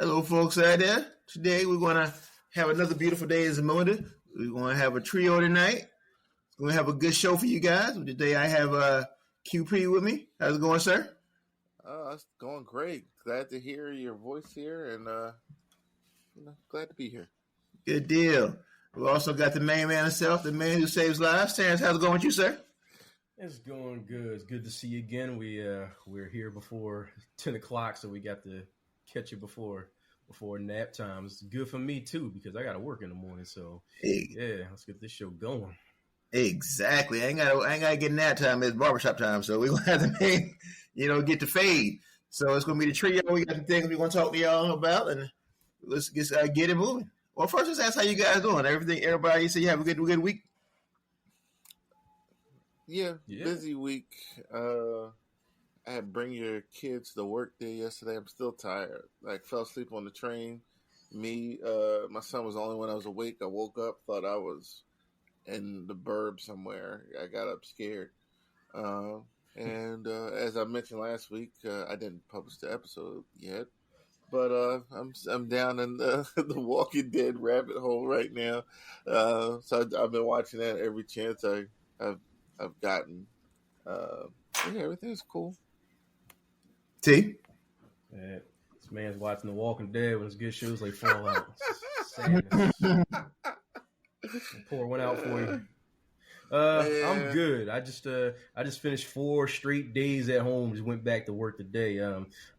Hello, folks out there. Today we're going to have another beautiful day as a moment. We're going to have a trio tonight. We're going to have a good show for you guys. Today I have QP with me. How's it going, sir? It's going great. Glad to hear your voice here, and glad to be here. Good deal. We also got the main man himself, the man who saves lives. Terrence, how's it going with you, sir? It's going good. It's good to see you again. We're here before 10 o'clock, so we got to catch you before nap time. It's good for me too because I got to work in the morning. So yeah, let's get this show going. Exactly. I ain't gotta get nap time. It's barbershop time, so we're gonna have to get the fade. So it's gonna be the trio. We got some things we're gonna talk to y'all about, and let's get it moving. Well, first let's ask how you guys doing. Everybody, say you have a good week. Yeah, busy week. I had to bring your kids to work day yesterday. I'm still tired. Like, fell asleep on the train. My son was the only one I was awake. I woke up, thought I was in the burb somewhere. I got up scared. And as I mentioned last week, I didn't publish the episode yet, but I'm down in the Walking Dead rabbit hole right now. So I've been watching that every chance I've gotten. Everything's cool. T. This man's watching The Walking Dead when it's good shows like Fallout. Sadness. Pour one out for you. I'm good. I just finished 4 straight days at home. Just went back to work today.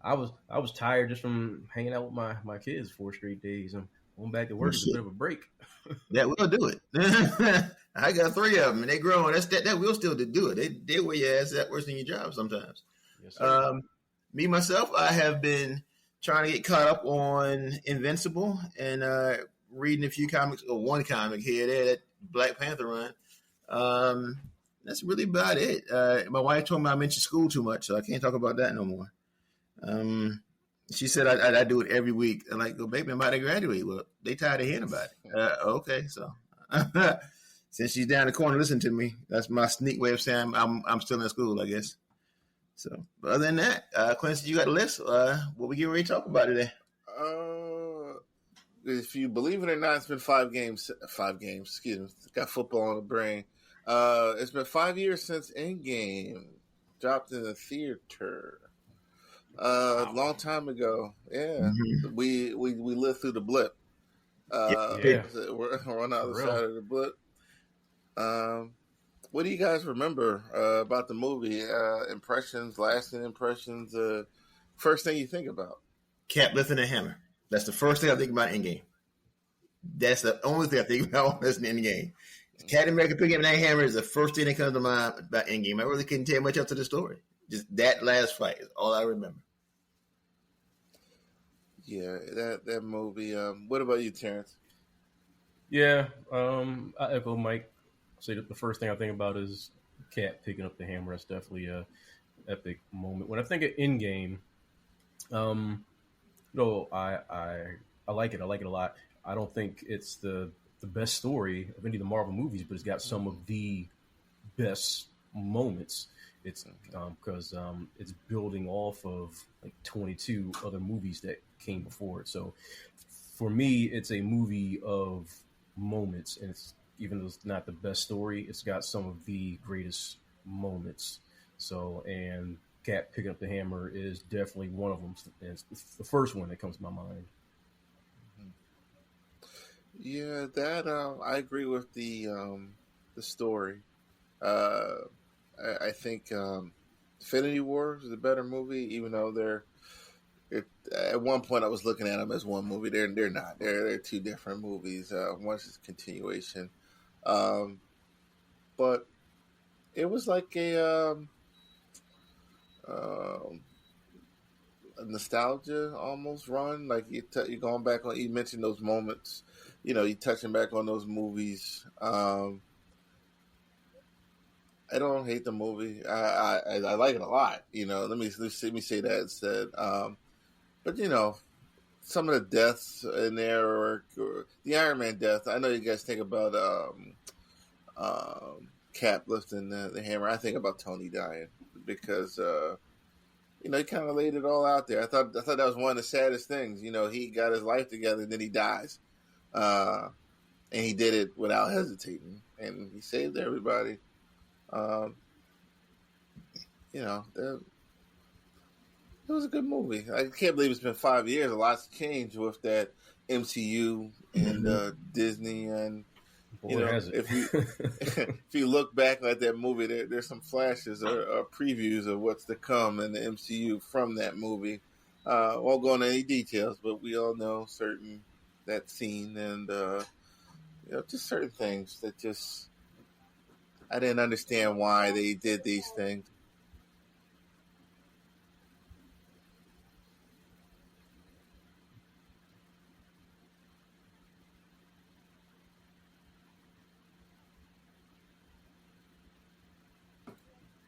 I was tired just from hanging out with my kids 4 straight days. I'm going back to work. It's a bit of a break. That will do it. I got 3 of them, and they growing. That will still do it. They wear your ass that worse than your job sometimes. Yes, sir. Me myself, I have been trying to get caught up on Invincible and reading a few comics, or one comic here there, that Black Panther run. That's really about it. My wife told me I mentioned school too much, so I can't talk about that no more. She said I do it every week. I'm like, well, baby, I'm about to graduate. Well, they tired of hearing about it. Okay, so since she's down the corner listening to me, that's my sneak way of saying I'm still in school, I guess. So, but other than that, Quincy, you got a list? What we get ready to talk about today? If you believe it or not, it's been 5 games. Excuse me. Got football on the brain. It's been 5 years since Endgame dropped in the theater. Long time ago. Yeah, mm-hmm. We lived through the blip. We're on the other side of the blip. What do you guys remember about the movie? Impressions, lasting impressions. First thing you think about? Cap lifting a hammer. That's the first thing I think about Endgame. That's the only thing I think about listening to Endgame. Captain America picking up that hammer is the first thing that comes to mind about Endgame. I really couldn't tell much up to the story. Just that last fight is all I remember. Yeah, that movie. What about you, Terrence? Yeah, I echo Mike. Say that the first thing I think about is Cap picking up the hammer. That's definitely a epic moment. When I think of Endgame, I like it. I like it a lot. I don't think it's the best story of any of the Marvel movies, but it's got some of the best moments. It's because it's building off of like 22 other movies that came before it. So for me, it's a movie of moments, and it's, even though it's not the best story, it's got some of the greatest moments. So, and Cap picking up the hammer is definitely one of them. And it's the first one that comes to my mind. Yeah, that I agree with the story. I think Infinity War is a better movie, even though at one point I was looking at them as one movie. They're not. They're 2 different movies. One's just continuation. But it was like a nostalgia almost run. Like you're going back on. You mentioned those moments. You're touching back on those movies. I don't hate the movie. I like it a lot. Let me say that instead. But some of the deaths in there, or the Iron Man death. I know you guys think about Cap lifting the hammer. I think about Tony dying because he kind of laid it all out there. I thought that was one of the saddest things. He got his life together, and then he dies, and he did it without hesitating, and he saved everybody. Um, it was a good movie. I can't believe it's been 5 years. A lot's changed with that MCU and Disney, and Boy, has it. if you look back at that movie, there's some flashes or previews of what's to come in the MCU from that movie. Won't go into any details, but we all know that scene and just certain things that just I didn't understand why they did these things.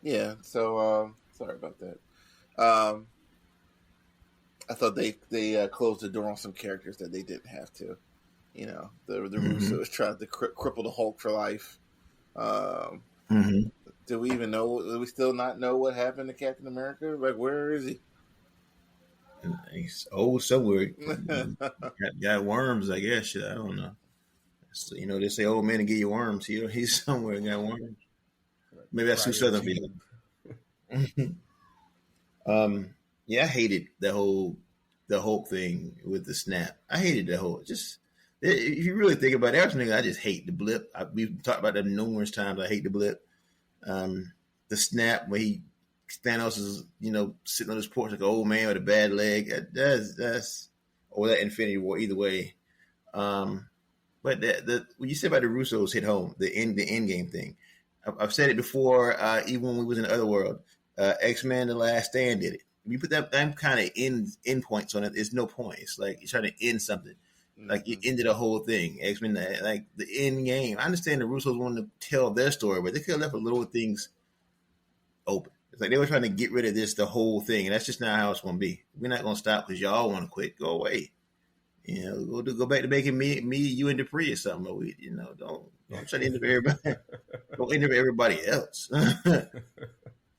Yeah, so sorry about that. I thought they closed the door on some characters that they didn't have to. The Russos tried to cripple the Hulk for life. Do we even know? Do we still not know what happened to Captain America? Like, where is he? He's old somewhere. got worms, I guess. I don't know. So, they say old man to get you worms. He's somewhere and got worms. Maybe that's too southern people. Yeah, I hated the Hulk thing with the snap. I hated the whole. Just if you really think about it, everything, I just hate the blip. We've talked about that numerous times. I hate the blip. The snap where Thanos is sitting on his porch like an old man with a bad leg. That's or that Infinity War. Either way. But what you said about the Russos hit home. The Endgame thing. I've said it before, even when we was in the other world. X-Men: The Last Stand did it. If you put that kind of end points on it, there's no point. It's like you're trying to end something. Like you ended the whole thing. X-Men, like the end game. I understand the Russos wanted to tell their story, but they could have left a little things open. It's like they were trying to get rid of the whole thing, and that's just not how it's going to be. We're not going to stop because y'all want to quit. Go away. Go back to making me, you, and Dupree or something. But we, don't try to end up everybody. Don't end up everybody else.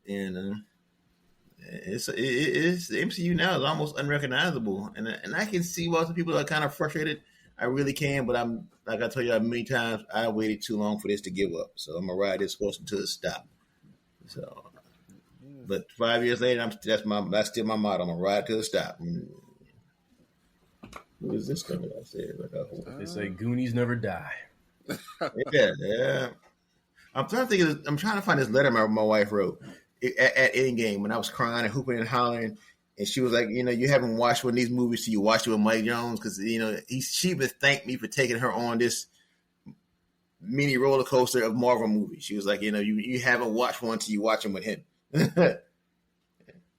It's the MCU now is almost unrecognizable, and I can see why some people are kind of frustrated. I really can, but I'm like I told you many times, I waited too long for this to give up, so I'm gonna ride this horse until it stops. So, but 5 years later, that's still my motto. I'm gonna ride till it stops. What is this coming? I said, they say Goonies never die. Yeah. I'm trying to find this letter my wife wrote at Endgame when I was crying and hooping and hollering, and she was like, you haven't watched one of these movies, so you watched it with Mike Jones because she would thank me for taking her on this mini roller coaster of Marvel movies. She was like, you haven't watched one till you watch them with him.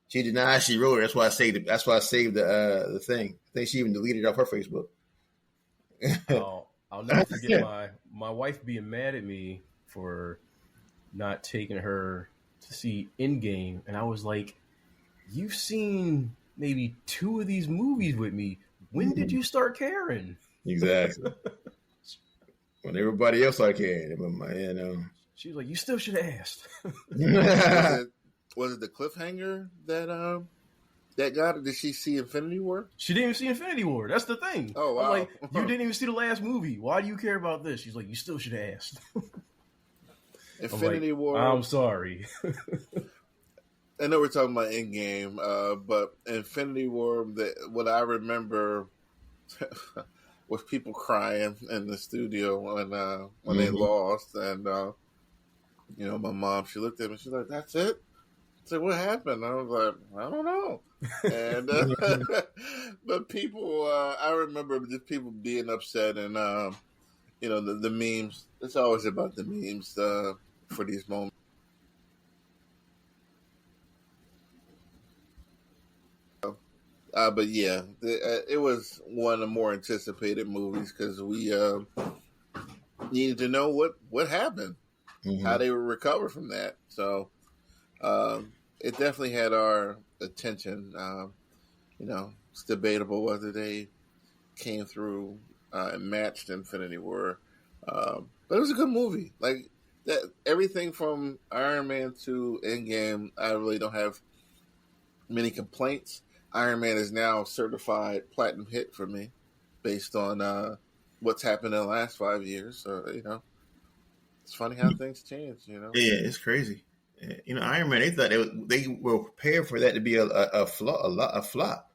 She denied she wrote it. That's why I saved it. That's why I saved the thing. I think she even deleted it off her Facebook. I'll never forget my wife being mad at me for not taking her to see Endgame, and I was like, "You've seen maybe 2 of these movies with me. When did you start caring?" Exactly. When everybody else started caring, She was like, "You still should have asked." Was it the cliffhanger that got her? Did she see Infinity War? She didn't even see Infinity War. That's the thing. Oh, wow. I'm like, you didn't even see the last movie. Why do you care about this? She's like, you still should have asked. Infinity War. I'm sorry. I know we're talking about Endgame, but Infinity War, what I remember was people crying in the studio when they lost. And, my mom, she looked at me, she's like, that's it? I said, what happened? I was like, I don't know. And but people, I remember just people being upset, and the memes. It's always about the memes for these moments. But yeah, it was one of the more anticipated movies because we needed to know what happened, how they would recover from that. So. It definitely had our attention. It's debatable whether they came through and matched Infinity War, but it was a good movie. Like that, everything from Iron Man to Endgame, I really don't have many complaints, Iron Man is now certified platinum hit for me, based on what's happened in the last 5 years. So it's funny how things change. Yeah, it's crazy. Iron Man. They thought they were prepared for that to be a flop.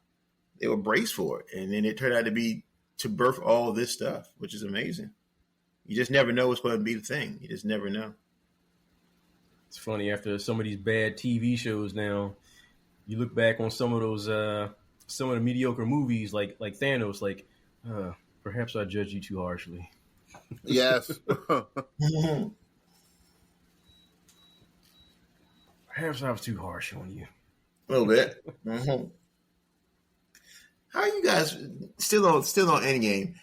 They were braced for it, and then it turned out to birth all this stuff, which is amazing. You just never know what's going to be the thing. You just never know. It's funny, after some of these bad TV shows now, you look back on some of those some of the mediocre movies like Thanos, like perhaps I judge you too harshly. Yes. Perhaps I was too harsh on you. A little bit. Mm-hmm. How are you guys still on Endgame?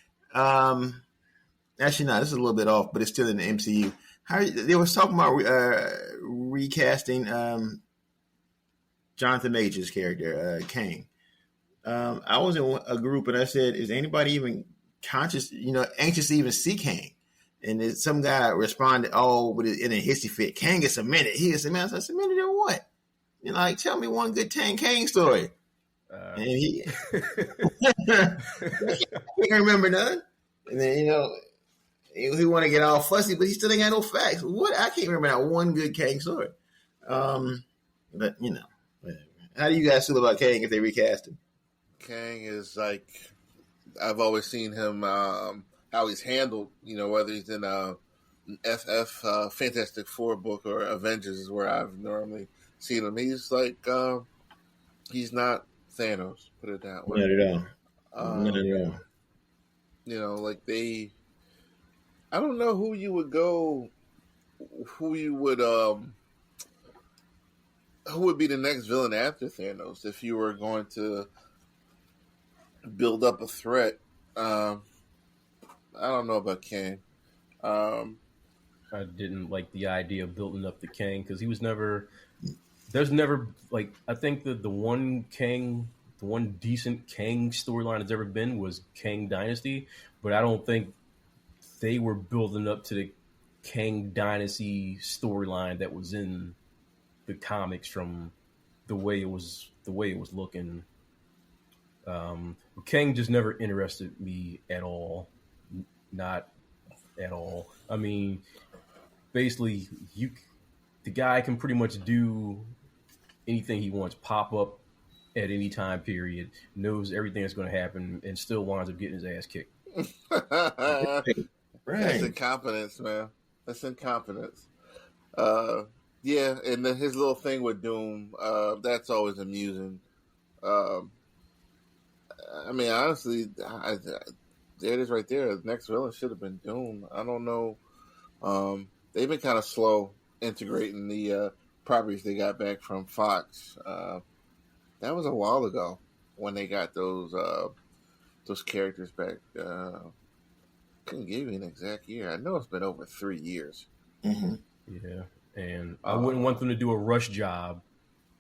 Actually, no, this is a little bit off, but it's still in the MCU. They was talking about recasting Jonathan Majors' character, Kang. I was in a group and I said, "Is anybody even anxious to even see Kang?" And then some guy responded, "Oh, in a hissy fit, Kang is cemented. He is cemented." I said, "Cemented in what? Tell me one good Kang story." And he I can't remember none. And then he want to get all fussy, but he still ain't got no facts. What? I can't remember that one good Kang story. But whatever. How do you guys feel about Kang if they recast him? Kang is like, I've always seen him how he's handled. Whether he's in a FF Fantastic Four book or Avengers is where I've normally seen him. He's like he's not Thanos, put it that way. Not at all. Not at all. Like I don't know who you would who would be the next villain after Thanos if you were going to build up a threat. I don't know about Kang. I didn't like the idea of building up the Kang because he was never. There's never I think the one decent Kang storyline that's ever been was Kang Dynasty, but I don't think they were building up to the Kang Dynasty storyline that was in the comics from the way it was looking. Kang just never interested me at all. Not at all. I mean, basically, the guy can pretty much do anything he wants, pop up at any time period, knows everything that's going to happen, and still winds up getting his ass kicked. Right. That's incompetence, man. That's incompetence. Yeah, and then his little thing with Doom, that's always amusing. I mean, honestly, there it is right there. The next villain should have been Doom. I don't know. They've been kind of slow integrating the properties they got back from Fox. That was a while ago when they got those characters back. Couldn't give you an exact year. I know it's been over 3 years. Mm-hmm. Yeah, and I wouldn't want them to do a rush job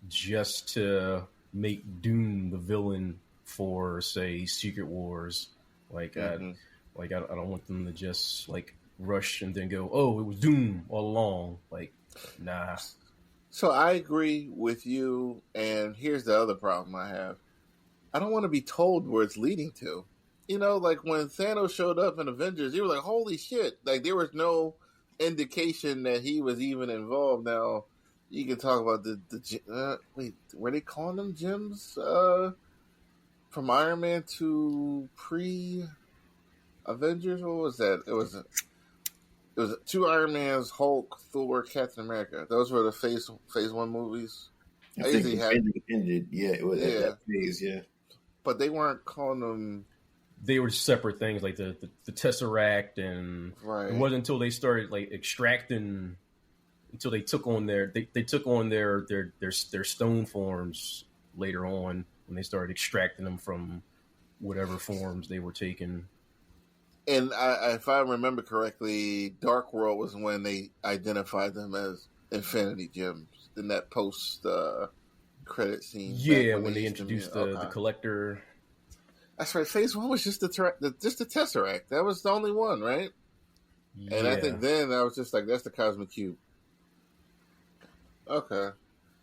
just to make Doom the villain for, say, Secret Wars. I don't want them to just rush and then go, "Oh, it was Doom all along." Nah. So I agree with you, and here's the other problem I have. I don't want to be told where it's leading to. When Thanos showed up in Avengers, you were like, holy shit. There was no indication that he was even involved. Now, you can talk about wait, were they calling them gems? From Iron Man to pre-Avengers? What was that? It was 2 Iron Mans, Hulk, Thor, Captain America. Those were the Phase 1 movies. I think it ended. Yeah, it was that phase. Yeah, but they weren't calling them. They were separate things, like the Tesseract, and right. It wasn't until they started extracting, until they took on their stone forms later on, when they started extracting them from whatever forms they were taking. And if I remember correctly, Dark World was when they identified them as Infinity Gems in that post credit scene. Yeah, when they introduced the Collector. That's right. Phase 1 was just the Tesseract. That was the only one, right? Yeah. And I think then I was just like, that's the Cosmic Cube. Okay.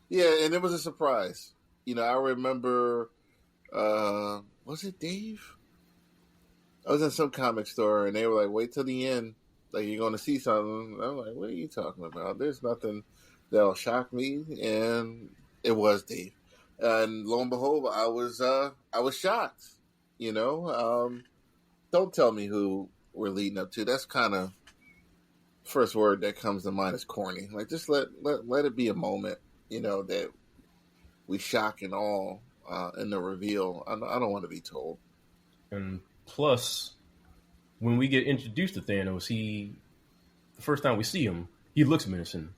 Yeah, and it was a surprise. I remember. Was it Dave? I was in some comic store and they were like, "Wait till the end, like you're going to see something." I'm like, "What are you talking about? There's nothing that'll shock me." And it was Dave, and lo and behold, I was shocked. Don't tell me who we're leading up to. That's kind of first word that comes to mind is corny. Like just let it be a moment. That we shock and all in the reveal. I don't want to be told. And plus, when we get introduced to Thanos, the first time we see him, he looks menacing.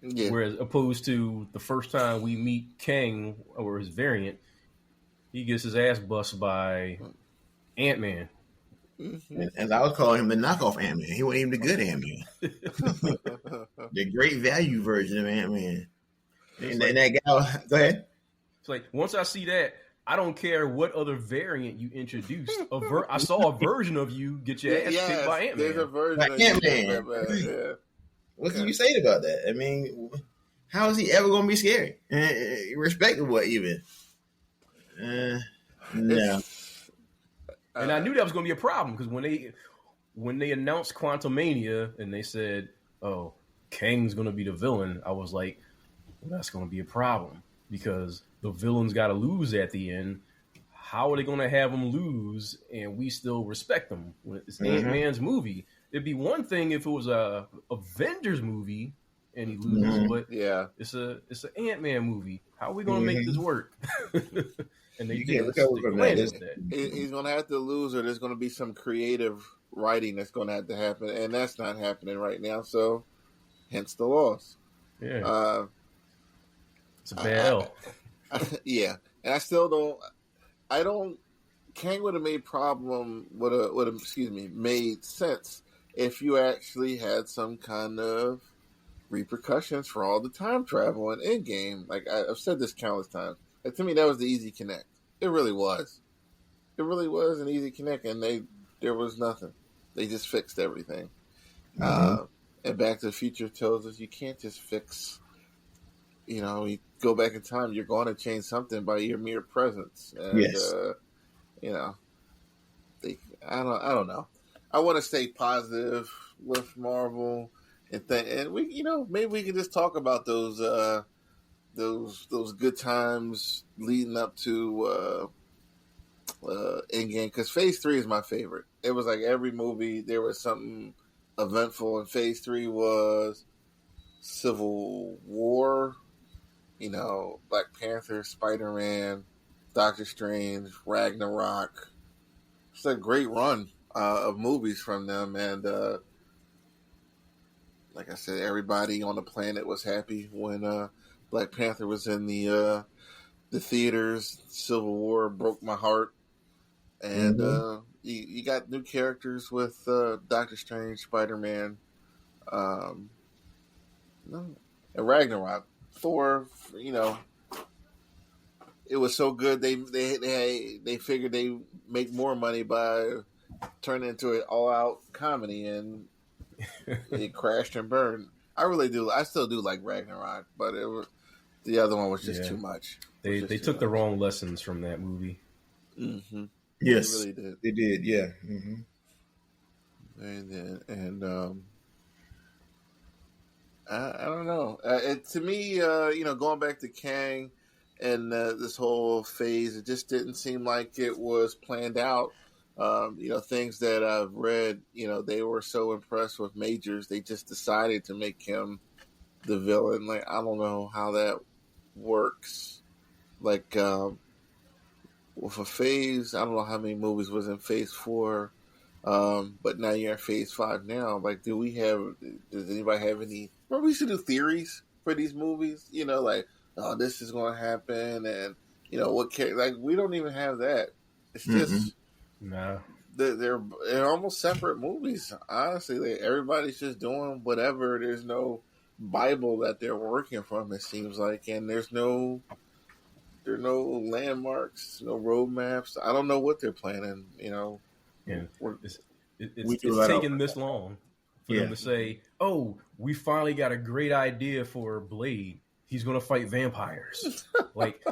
Yeah. Whereas opposed to the first time we meet Kang or his variant, he gets his ass bust by Ant-Man. And as I was calling him, the knockoff Ant-Man. He wasn't even the good Ant-Man. The great value version of Ant-Man. And that guy, go ahead. It's like, once I see that, I don't care what other variant you introduced. I saw a version of you get your ass kicked by Ant-Man. There's a version by of Ant-Man. Yeah. What can you say about that? I mean, how is he ever going to be scary? Respectable, even. No. And I knew that was going to be a problem because when they announced Quantumania and they said, "Oh, Kang's going to be the villain," I was like, well, "That's going to be a problem because the villain's got to lose at the end. How are they going to have him lose and we still respect them? When it's Ant-Man's movie. It'd be one thing if it was a Avengers movie and he loses, but it's an Ant-Man movie. How are we going to make this work?" And they did. He's going to have to lose, or there's going to be some creative writing that's going to have to happen, and that's not happening right now. So, hence the loss. Yeah, it's a bad L. Yeah, and I still don't. Kang would have made sense if you actually had some kind of repercussions for all the time travel in Endgame. Like I've said this countless times. Like, to me, that was the easy connect. It really was. It really was an easy connect, and there was nothing. They just fixed everything. And Back to the Future tells us you can't just fix. You go back in time, you're going to change something by your mere presence. And, yes. I don't know. I want to stay positive with Marvel, and we, maybe we can just talk about those good times leading up to Endgame, because Phase 3 is my favorite. It was like every movie there was something eventful, and Phase 3 was Civil War, Black Panther, Spider-Man, Doctor Strange, Ragnarok. It's a great run of movies from them, and like I said, everybody on the planet was happy when Black Panther was in the theaters. Civil War broke my heart, and you got new characters with Doctor Strange, Spider-Man, and Ragnarok. Thor, it was so good. They figured they make more money by turning into an all-out comedy, and it crashed and burned. I really do. I still do like Ragnarok, but the other one was just too much. They took the wrong lessons from that movie. Mm-hmm. Yes, they really did. They did. Yeah. Mm-hmm. And I don't know. To me, going back to Kang and this whole phase, it just didn't seem like it was planned out. Things that I've read, they were so impressed with Majors, they just decided to make him the villain. Like, I don't know how that works. Like, with a phase, I don't know how many movies was in Phase 4, but now you're in Phase 5 now. Like, does anybody have any... Well, we should do theories for these movies, like, oh, this is going to happen, and, what character... Like, we don't even have that. It's just... No. They're almost separate movies, honestly. Like, everybody's just doing whatever. There's no Bible that they're working from, it seems like, and there are no landmarks, no roadmaps. I don't know what they're planning, Yeah. It's taken this long for them to say, oh, we finally got a great idea for Blade. He's going to fight vampires. Like,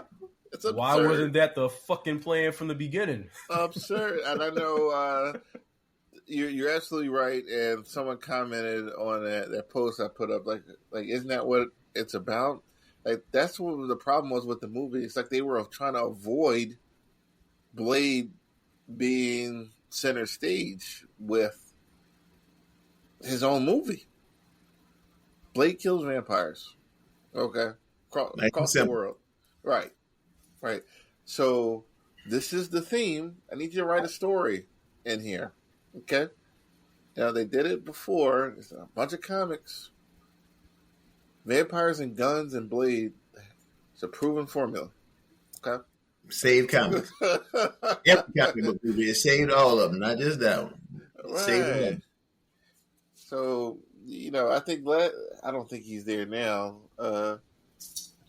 It's Why absurd. wasn't that the fucking plan from the beginning? Absurd. And I know you're absolutely right. And someone commented on that post I put up, like isn't that what it's about? Like that's what the problem was with the movie. It's like they were trying to avoid Blade being center stage with his own movie. Blade kills vampires. Okay, across the world. Right. So this is the theme. I need you to write a story in here. Okay. Now they did it before. It's a bunch of comics. Vampires and guns and Blade. It's a proven formula. Okay. Save comics. Every comic book movie, it saved all of them, not just that one. Saved them. So I think I don't think he's there now. I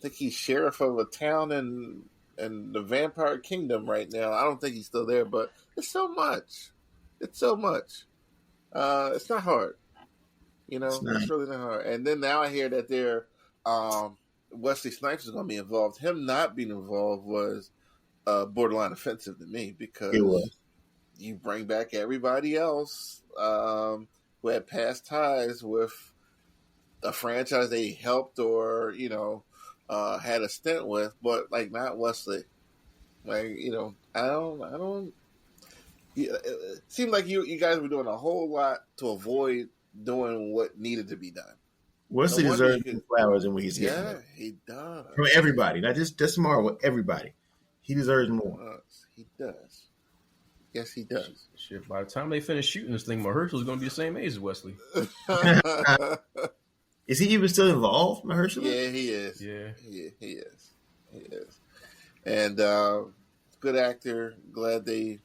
think he's sheriff of a town in the Vampire Kingdom right now. I don't think he's still there, but it's so much. It's not hard. It's really not hard. And then now I hear that Wesley Snipes is going to be involved. Him not being involved was borderline offensive to me because you bring back everybody else who had past ties with a franchise they helped or had a stint with, but like not Wesley. Like I don't. It seemed like you guys were doing a whole lot to avoid doing what needed to be done. Wesley deserves more flowers than what he's getting. Yeah, he does. From everybody, not just Marvel. Everybody, he deserves more. He does. Yes, he does. Shit, by the time they finish shooting this thing, Mahershala's going to be the same age as Wesley. Is he even still involved, Mahershala? Yeah, he is. Yeah. He is. And good actor. Glad they.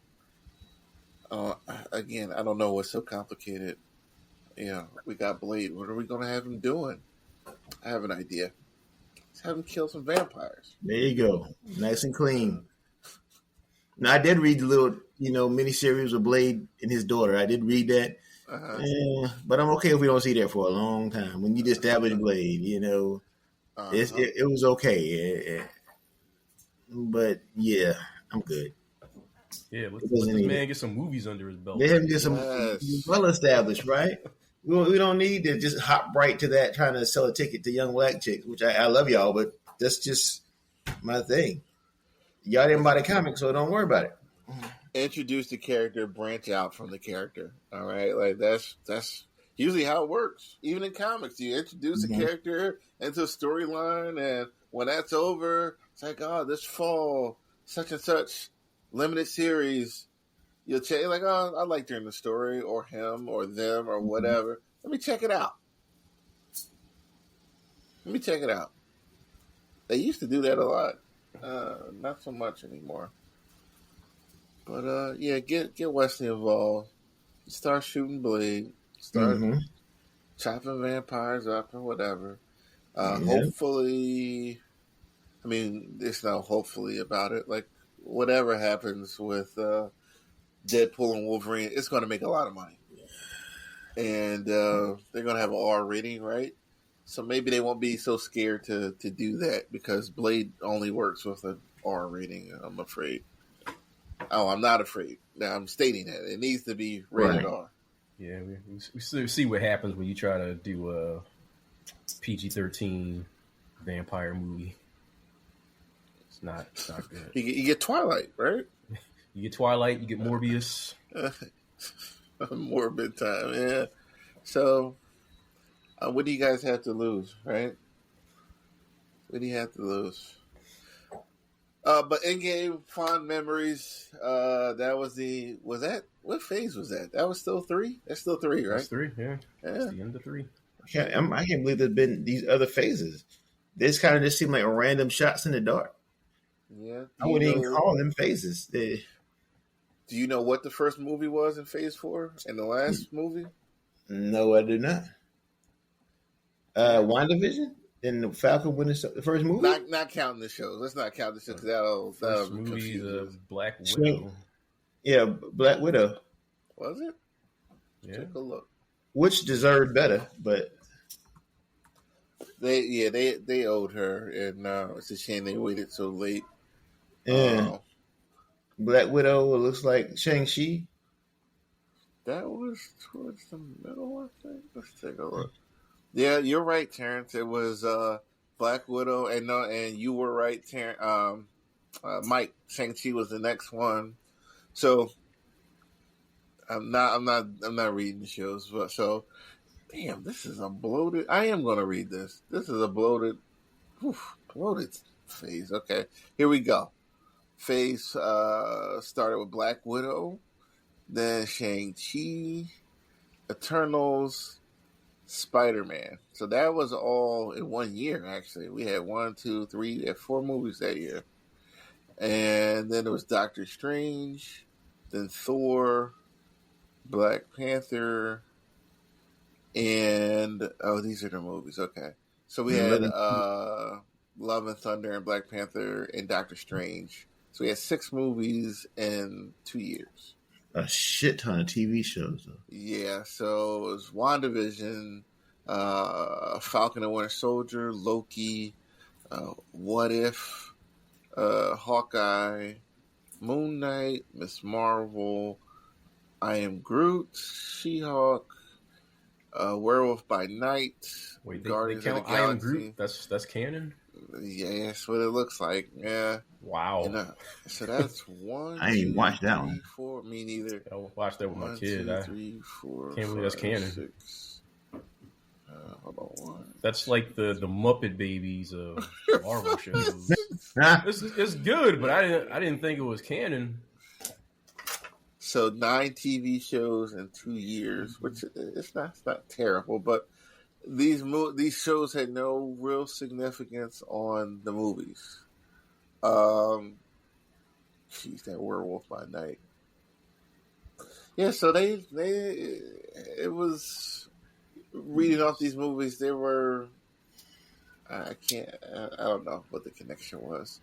Again, I don't know what's so complicated. We got Blade. What are we going to have him doing? I have an idea. Let's have him kill some vampires. There you go. Nice and clean. Now, I did read the little, miniseries of Blade and his daughter. I did read that. But I'm okay if we don't see that for a long time. We need to establish Blade, it was okay. But, yeah, I'm good. Yeah, let this man get some movies under his belt. Let him get some well established, right? We don't need to just hop right to that trying to sell a ticket to young black chicks, which I love y'all, but that's just my thing. Y'all didn't buy the comic, so don't worry about it. Introduce the character, branch out from the character. All right, like that's usually how it works. Even in comics, you introduce a character into a storyline, and when that's over, it's like, oh, this fall, such and such limited series, you'll check like, oh, I liked her in the story, or him, or them, or whatever. Let me check it out. They used to do that a lot. Not so much anymore. But get Wesley involved. Start shooting Blade. Start chopping vampires up or whatever. Hopefully, I mean, there's no hopefully about it. Like whatever happens with Deadpool and Wolverine, it's going to make a lot of money, and they're going to have an R rating, right? So maybe they won't be so scared to do that because Blade only works with an R rating, I'm afraid. Oh, I'm not afraid. Now I'm stating that. It needs to be rated R. Yeah, we see what happens when you try to do a PG-13 vampire movie. It's not good. You get Twilight, right? You get Twilight, you get Morbius. Morbid time, yeah. So, what do you guys have to lose, right? What do you have to lose? But Endgame, fond memories. That was what phase was that? That was still 3? That's still 3, right? That's 3, yeah. That's the end of 3. I can't believe there's been these other phases. This kind of just seemed like random shots in the dark. Yeah. I wouldn't even call them phases. Do you know what the first movie was in phase 4 and the last movie? No, I do not. WandaVision? And the Falcon Winter the first movie? Not counting the shows. Let's not count the shows because that'll movie, the Black Widow. Yeah, Black Widow. Was it? Yeah. Take a look. Which deserved better, but they owed her, and it's a shame they waited so late. Yeah. Black Widow. It looks like Shang-Chi. That was towards the middle, I think. Let's take a look. Yeah, you're right, Terrence. It was Black Widow, and you were right, Terrence. Mike, Shang-Chi was the next one. So I'm not reading the shows, but so damn, this is a bloated. I am going to read this. This is a bloated phase. Okay, here we go. Phase started with Black Widow, then Shang-Chi, Eternals, Spider-Man. So that was all in 1 year, actually. We had 4 movies that year. And then it was Doctor Strange, then Thor, Black Panther, and these are the movies. Okay. So we had Love and Thunder and Black Panther and Doctor Strange. So we had 6 movies in 2 years. A shit ton of TV shows, though. Yeah, so it was WandaVision, Falcon and Winter Soldier, Loki, What If, Hawkeye, Moon Knight, Miss Marvel, I Am Groot, She-Hulk, Werewolf by Night, Wait, Guardians they of count the I Am Galaxy. Groot? That's canon? Yeah, that's what it looks like. Yeah. Wow. And, so that's 1, I ain't even watched that 3, one. 4. Me neither. I watched that with my 1, kid. 2, 3, 4. Can't believe that's 5, canon. 6. Hold on, 1. That's like the Muppet Babies of Marvel shows. It's good, but I didn't think it was canon. So 9 TV shows in 2 years, which it's not terrible, but these shows had no real significance on the movies. That Werewolf by Night. Yeah, so it was reading off these movies. They were I don't know what the connection was.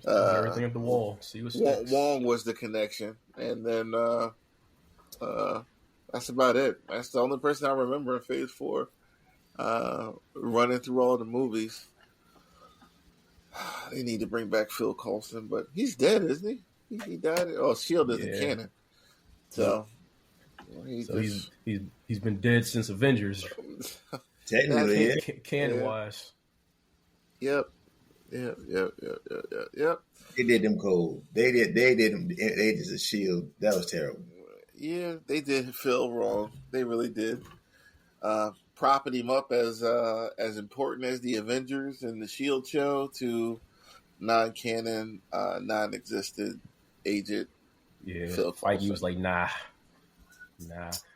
Everything at the wall. See what sticks. Wong was the connection, and then that's about it. That's the only person I remember in Phase 4. Running through all the movies. They need to bring back Phil Coulson, but he's dead, isn't he? He died. Oh, S.H.I.E.L.D. isn't canon. So he's been dead since Avengers. Technically, canon wise. Yep. Yep. They did them cold. They did them. They just a shield. That was terrible. Yeah, they did Phil wrong. They really did. Propping him up as important as the Avengers and the Shield show to non-canon, non-existent agent. Yeah, Phil Feige was like, nah.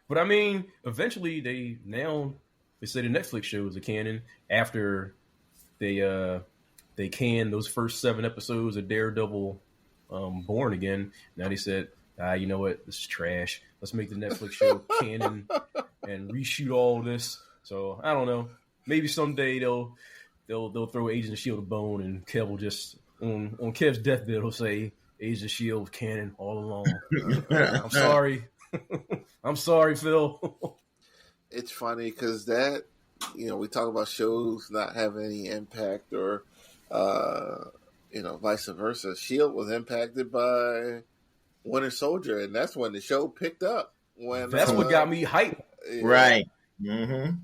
But I mean, eventually they say the Netflix shows are canon after they canned those first 7 episodes of Daredevil, Born Again. Now they said, you know what, this is trash. Let's make the Netflix show canon and reshoot all this. So I don't know. Maybe someday they'll throw Agents of S.H.I.E.L.D. a bone, and Kev will just on Kev's deathbed will say Agents of S.H.I.E.L.D. was canon all along. I'm sorry. I'm sorry, Phil. It's funny because that, we talk about shows not having any impact or, vice versa. S.H.I.E.L.D. was impacted by Winter Soldier, and that's when the show picked up. That's what got me hyped. Yeah. Right. Mm-hmm.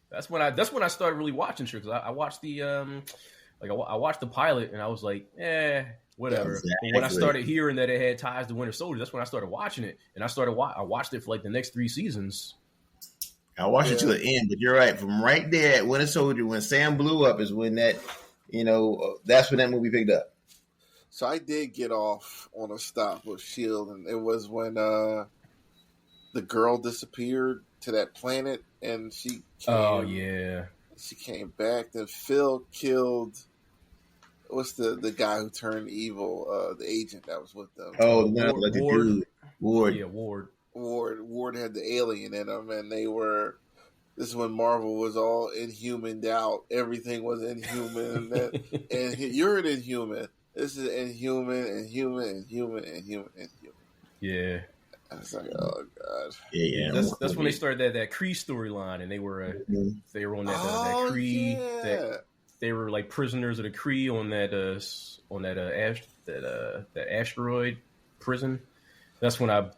That's when I started really watching shit, because I watched the I watched the pilot and I was like, whatever. Exactly. But when I started hearing that it had ties to Winter Soldier, that's when I started watching it, and I watched it for like the next 3 seasons. I watched it to the end, but you're right. From right there at Winter Soldier, when Sam blew up, is when that, that's when that movie picked up. So I did get off on a stop with S.H.I.E.L.D., and it was when the girl disappeared to that planet, and she came back. Then Phil killed, what's the guy who turned evil, the agent that was with them. Oh, no, like the dude. Ward. Yeah, Ward. Ward had the alien in him, and this is when Marvel was all inhumaned out. Everything was inhuman. and you're an inhuman. This is inhuman. Yeah. I was like, oh god. Yeah. That's when they started that Kree storyline, and they were on that Kree. Yeah. They were like prisoners of the Kree on that that asteroid prison. That's when I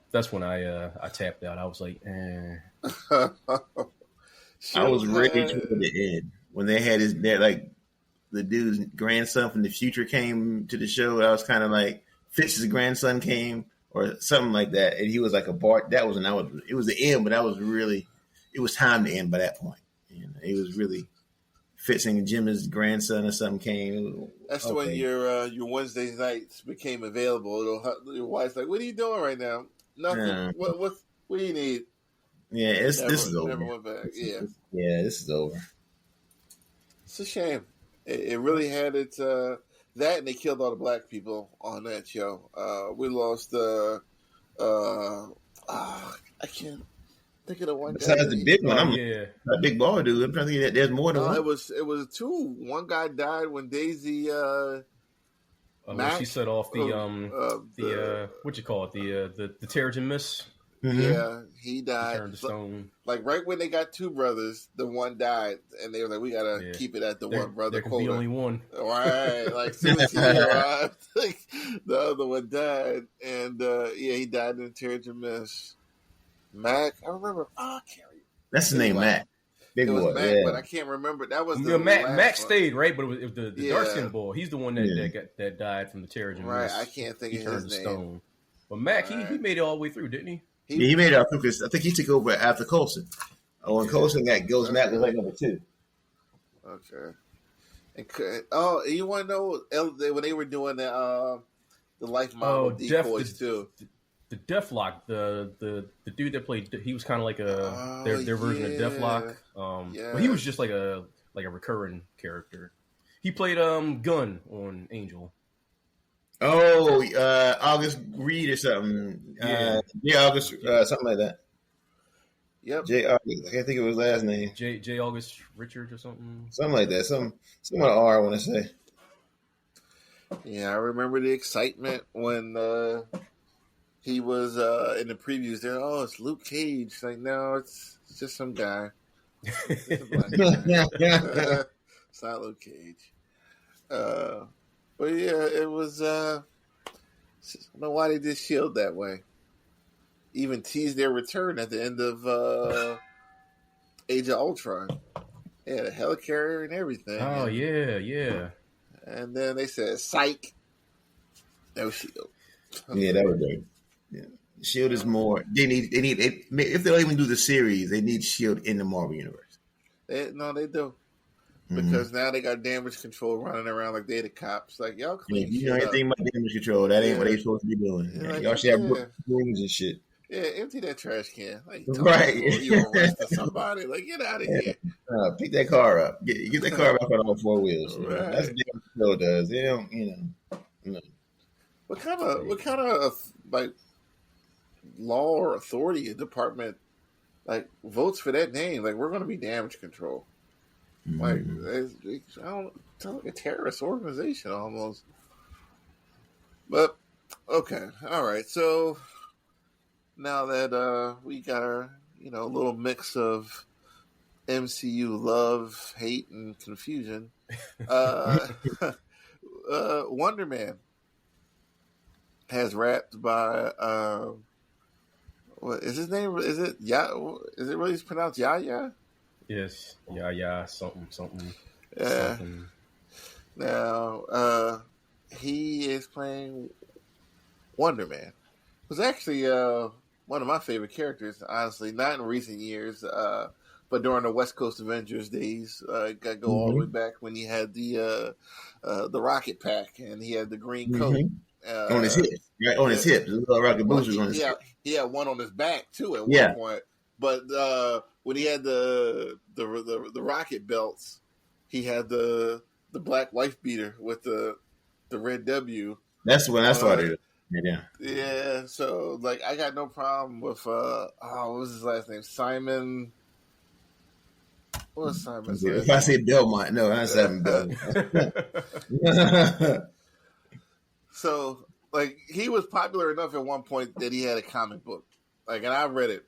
tapped out. I was like, I was Shield ready had toward the end when they had his that like the dude's grandson from the future came to the show. I was kind of like Fitz's grandson came or something like that, and he was like a Bart. That was and I was it was the end, but I was really it was time to end by that point. You know, it was really Fitz and Jim's grandson or something came. that's Okay. when your Wednesday nights became available. Your wife's like, "What are you doing right now?" Nothing. What do you need? Yeah, this is over. Never went back. Yeah, This is over. it's a shame. It really had its that, and they killed all the black people on that show. We lost. I can't think of the one guy. Besides the big one, I'm yeah, a big ball dude. I'm trying to think that there's more than one. It was two. One guy died when Daisy she set off the what you call it, the Terrigen Mist. Mm-hmm. Yeah, he died. He turned to stone. Like right when they got two brothers, the one died, and they were like, "We gotta keep it at the one brother." There can be only one. Right, like as soon as he arrived, like, the other one died, and he died in Terrigen Mist. Mac, I remember. I can't remember. That's his name, Mac. Big it was boy, Mac, yeah. but I can't remember. That was the Mac one. stayed, right? But it was the dark skin boy. He's the one that died from the Terrigen Mist. Right, I can't think of his name. Stone. But Mac, he made it all the way through, didn't he? He made it out because I think he took over after Coulson. When Coulson got Ghost, Mac was like number 2. Okay. You want to know when they were doing the life model decoys too? The Deathlock, the dude that played, he was kind of like their version of Deathlock. But he was just like a recurring character. He played Gunn on Angel. Oh, August Reed or something. Yeah, August, something like that. Yep. J. August. I can't think of his last name. J. August Richard or something. Something like that. Some R, I want to say. Yeah, I remember the excitement when he was in the previews there. Oh, it's Luke Cage. Like, no, it's just some guy. It's a black guy. It's not Luke Cage. But yeah, it was. I don't know why they did Shield that way. Even teased their return at the end of Age of Ultron. They had a helicarrier and everything. Oh yeah. And then they said, "Psych, no Shield." Yeah, that was good. Yeah. Shield is more. They need. If they don't even do the series, they need Shield in the Marvel universe. They do. Because now they got damage control running around like they the cops. Like, y'all clean you know anything about damage control? That ain't what they supposed to be doing. Like, y'all should have rooms and shit. Yeah, empty that trash can. Like, right. You arrested somebody. Like, get out of here. Pick that car up. Get that car back on all 4 wheels. Right. That's what damage control does. They don't, What kind of like law or authority department like votes for that name? Like, we're going to be damage control. Like, I don't sound like a terrorist organization almost. But okay, all right. So now that we got our little mix of MCU love, hate, and confusion, Wonder Man has rapped by what is his name? Is it Is it really pronounced Yaya? Yes, yeah, something. Yeah. Something. Now, he is playing Wonder Man, who's actually one of my favorite characters. Honestly, not in recent years, but during the West Coast Avengers days, got to go all the way back when he had the Rocket Pack and he had the green coat on his hips, right? On his hips, the little rocket boosters on his hips. He had one on his back too at one point. But when he had the rocket belts, he had the black wife beater with the red W. That's when I started. Yeah. So like, I got no problem with what was his last name? Simon. What was Simon's last name? If I say Belmont, no, that's Simon Belmont. So like, he was popular enough at one point that he had a comic book. Like, and I read it.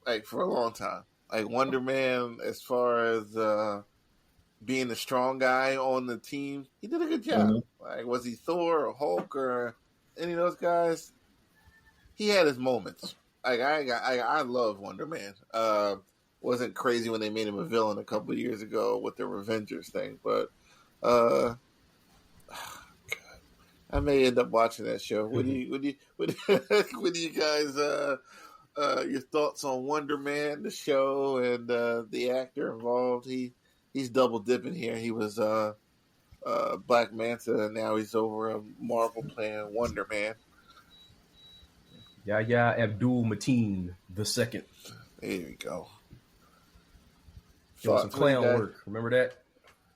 Like, for a long time. Like, Wonder Man, as far as being the strong guy on the team. He did a good job. Like, was he Thor or Hulk or any of those guys? He had his moments. Like, I love Wonder Man. Wasn't crazy when they made him a villain a couple of years ago with the Avengers thing, but I may end up watching that show. What do you guys? Your thoughts on Wonder Man, the show, and the actor involved? He's double dipping here. He was Black Manta, and now he's over at Marvel playing Wonder Man. Yahya Abdul Mateen II. There we go. Doing some clown work. Remember that?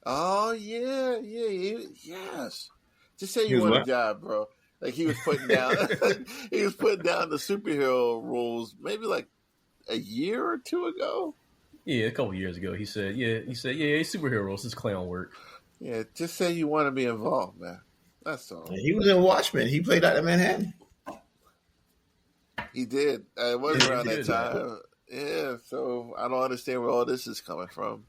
Oh yeah. Yes. Just say you want a job, bro. Like he was putting down, the superhero roles maybe like a year or two ago. Yeah, a couple years ago. He said, superhero roles is clown work. Yeah, just say you want to be involved, man. That's all. He was in Watchmen. He played out in Manhattan. He did. It was around that time. Yeah, so I don't understand where all this is coming from.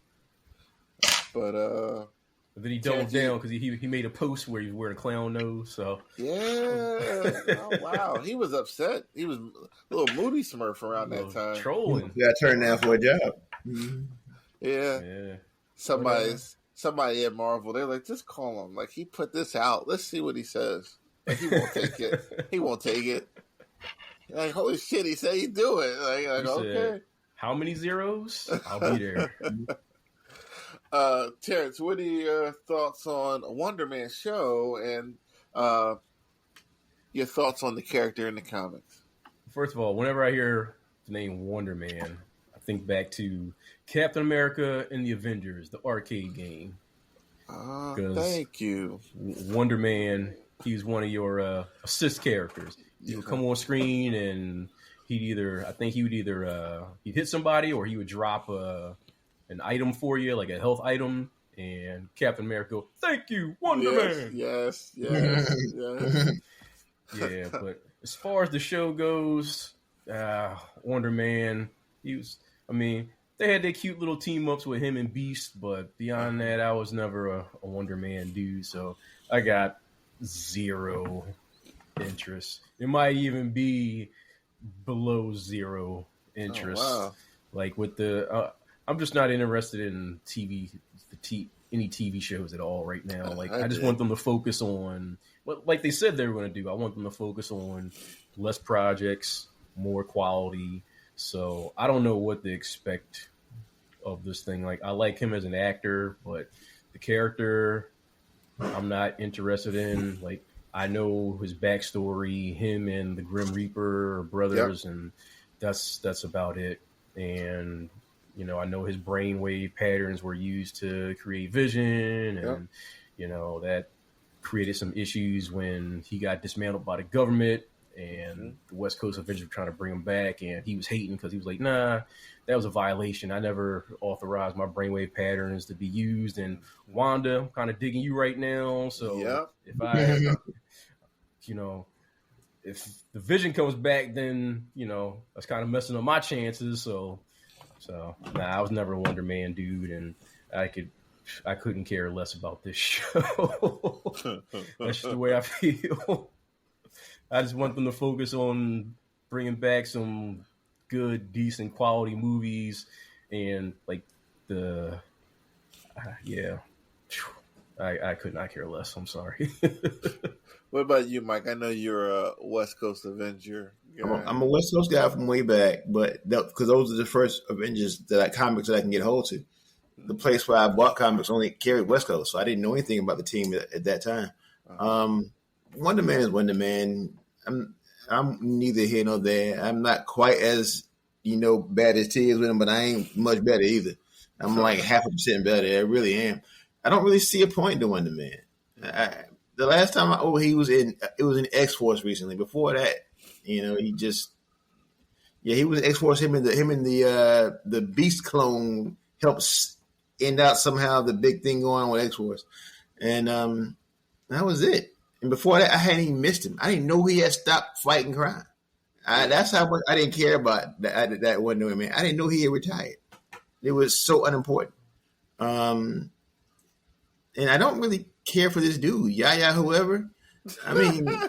But then he doubled down because he made a post where he was wearing a clown nose. So yeah, oh wow, he was upset. He was a little moody Smurf around that time. Trolling. He got turned down for a job. Yeah. Somebody at Marvel, they're like, just call him. Like he put this out. Let's see what he says. Like he won't take it. He won't take it. Like holy shit, he said he'd do it. Like okay. Said, how many zeros? I'll be there. Terrence, what are your thoughts on a Wonder Man show and your thoughts on the character in the comics? First of all, whenever I hear the name Wonder Man, I think back to Captain America and the Avengers, the arcade game. Thank you. Wonder Man, he's one of your assist characters. He would come on screen and he'd hit somebody or he would drop an item for you, like a health item, and Captain America go, "Thank you, Wonder Man." Yes. Yeah, but as far as the show goes, Wonder Man, they had their cute little team ups with him and Beast, but beyond that, I was never a Wonder Man dude, so I got zero interest. It might even be below zero interest. Oh, wow. Like with the, I'm just not interested in any TV shows at all right now. Like I just want them to focus on what, like they said they were going to do. I want them to focus on less projects, more quality. So I don't know what to expect of this thing. Like I like him as an actor, but the character I'm not interested in. Like I know his backstory, him and the Grim Reaper are brothers, and that's about it. And I know his brainwave patterns were used to create vision, and that created some issues when he got dismantled by the government, and the West Coast Avengers were trying to bring him back, and he was hating because he was like, nah, that was a violation. I never authorized my brainwave patterns to be used. And Wanda, I'm kind of digging you right now. So if if the vision comes back, then, that's kind of messing up my chances. So I was never a Wonder Man dude, and I couldn't care less about this show. That's just the way I feel. I just want them to focus on bringing back some good, decent, quality movies, and like I could not care less. I'm sorry. What about you, Mike? I know you're a West Coast Avenger guy. I'm a West Coast guy from way back, but because those are the first Avengers comics that I can get hold to. The place where I bought comics only carried West Coast, so I didn't know anything about the team at that time. Wonder Man is Wonder Man. I'm neither here nor there. I'm not quite as bad as T is with him, but I ain't much better either. I'm like 0.5% better. I really am. I don't really see a point to Wonder Man. The last time it was in X-Force recently. Before that, he was X-Force. Him and the Beast clone helps end out somehow the big thing going on with X-Force, and that was it. And before that, I hadn't even missed him. I didn't know he had stopped fighting crime. That's how much I didn't care about that Wonder Man. I didn't know he had retired. It was so unimportant. and I don't really care for this dude, Yaya, whoever. I mean, I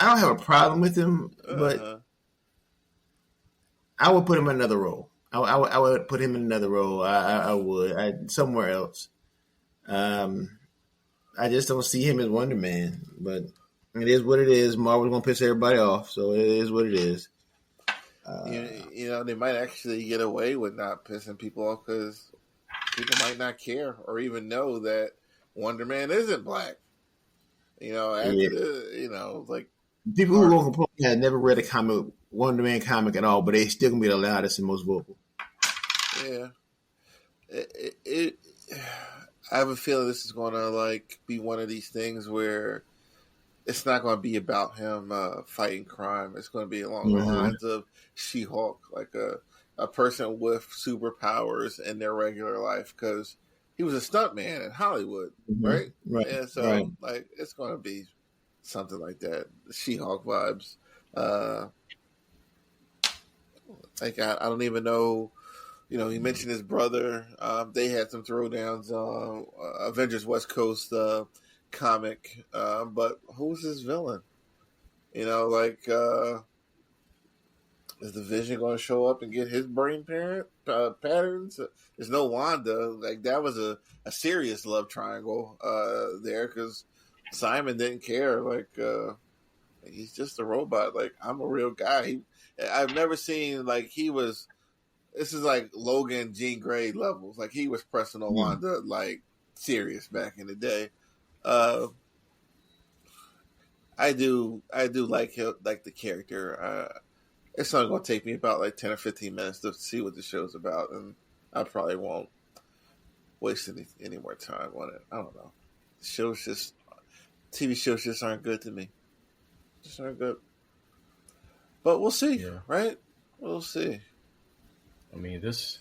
don't have a problem with him, but I would put him in another role. I would put him in another role. I would somewhere else. I just don't see him as Wonder Man, but it is what it is. Marvel's gonna piss everybody off, so it is what it is. You know, they might actually get away with not pissing people off because people might not care or even know that Wonder Man isn't black. You know, after you know, like people who won't complain had never read a Wonder Man comic at all, but they still gonna be the loudest and most vocal. Yeah, I have a feeling this is going to like be one of these things where it's not going to be about him fighting crime. It's going to be along the lines of She-Hulk, like a person with superpowers in their regular life because he was a stuntman in Hollywood, right? And so, like, it's going to be something like that, She-Hulk vibes. Like, I don't even know. You know, he mentioned his brother. They had some throwdowns on Avengers West Coast comic. But who's his villain? You know, like, is the Vision going to show up and get his brain patterns? There's no Wanda. Like, that was a serious love triangle there because Simon didn't care. Like, he's just a robot. Like, I'm a real guy. I've never seen, like, he was... This is like Logan, Jean Grey levels. Like he was pressing on Wanda, like serious back in the day. I do like him, like the character. It's only going to take me about like 10 or 15 minutes to see what the show's about, and I probably won't waste any more time on it. I don't know. TV shows just aren't good to me. Just aren't good. But we'll see, right? We'll see. I mean, this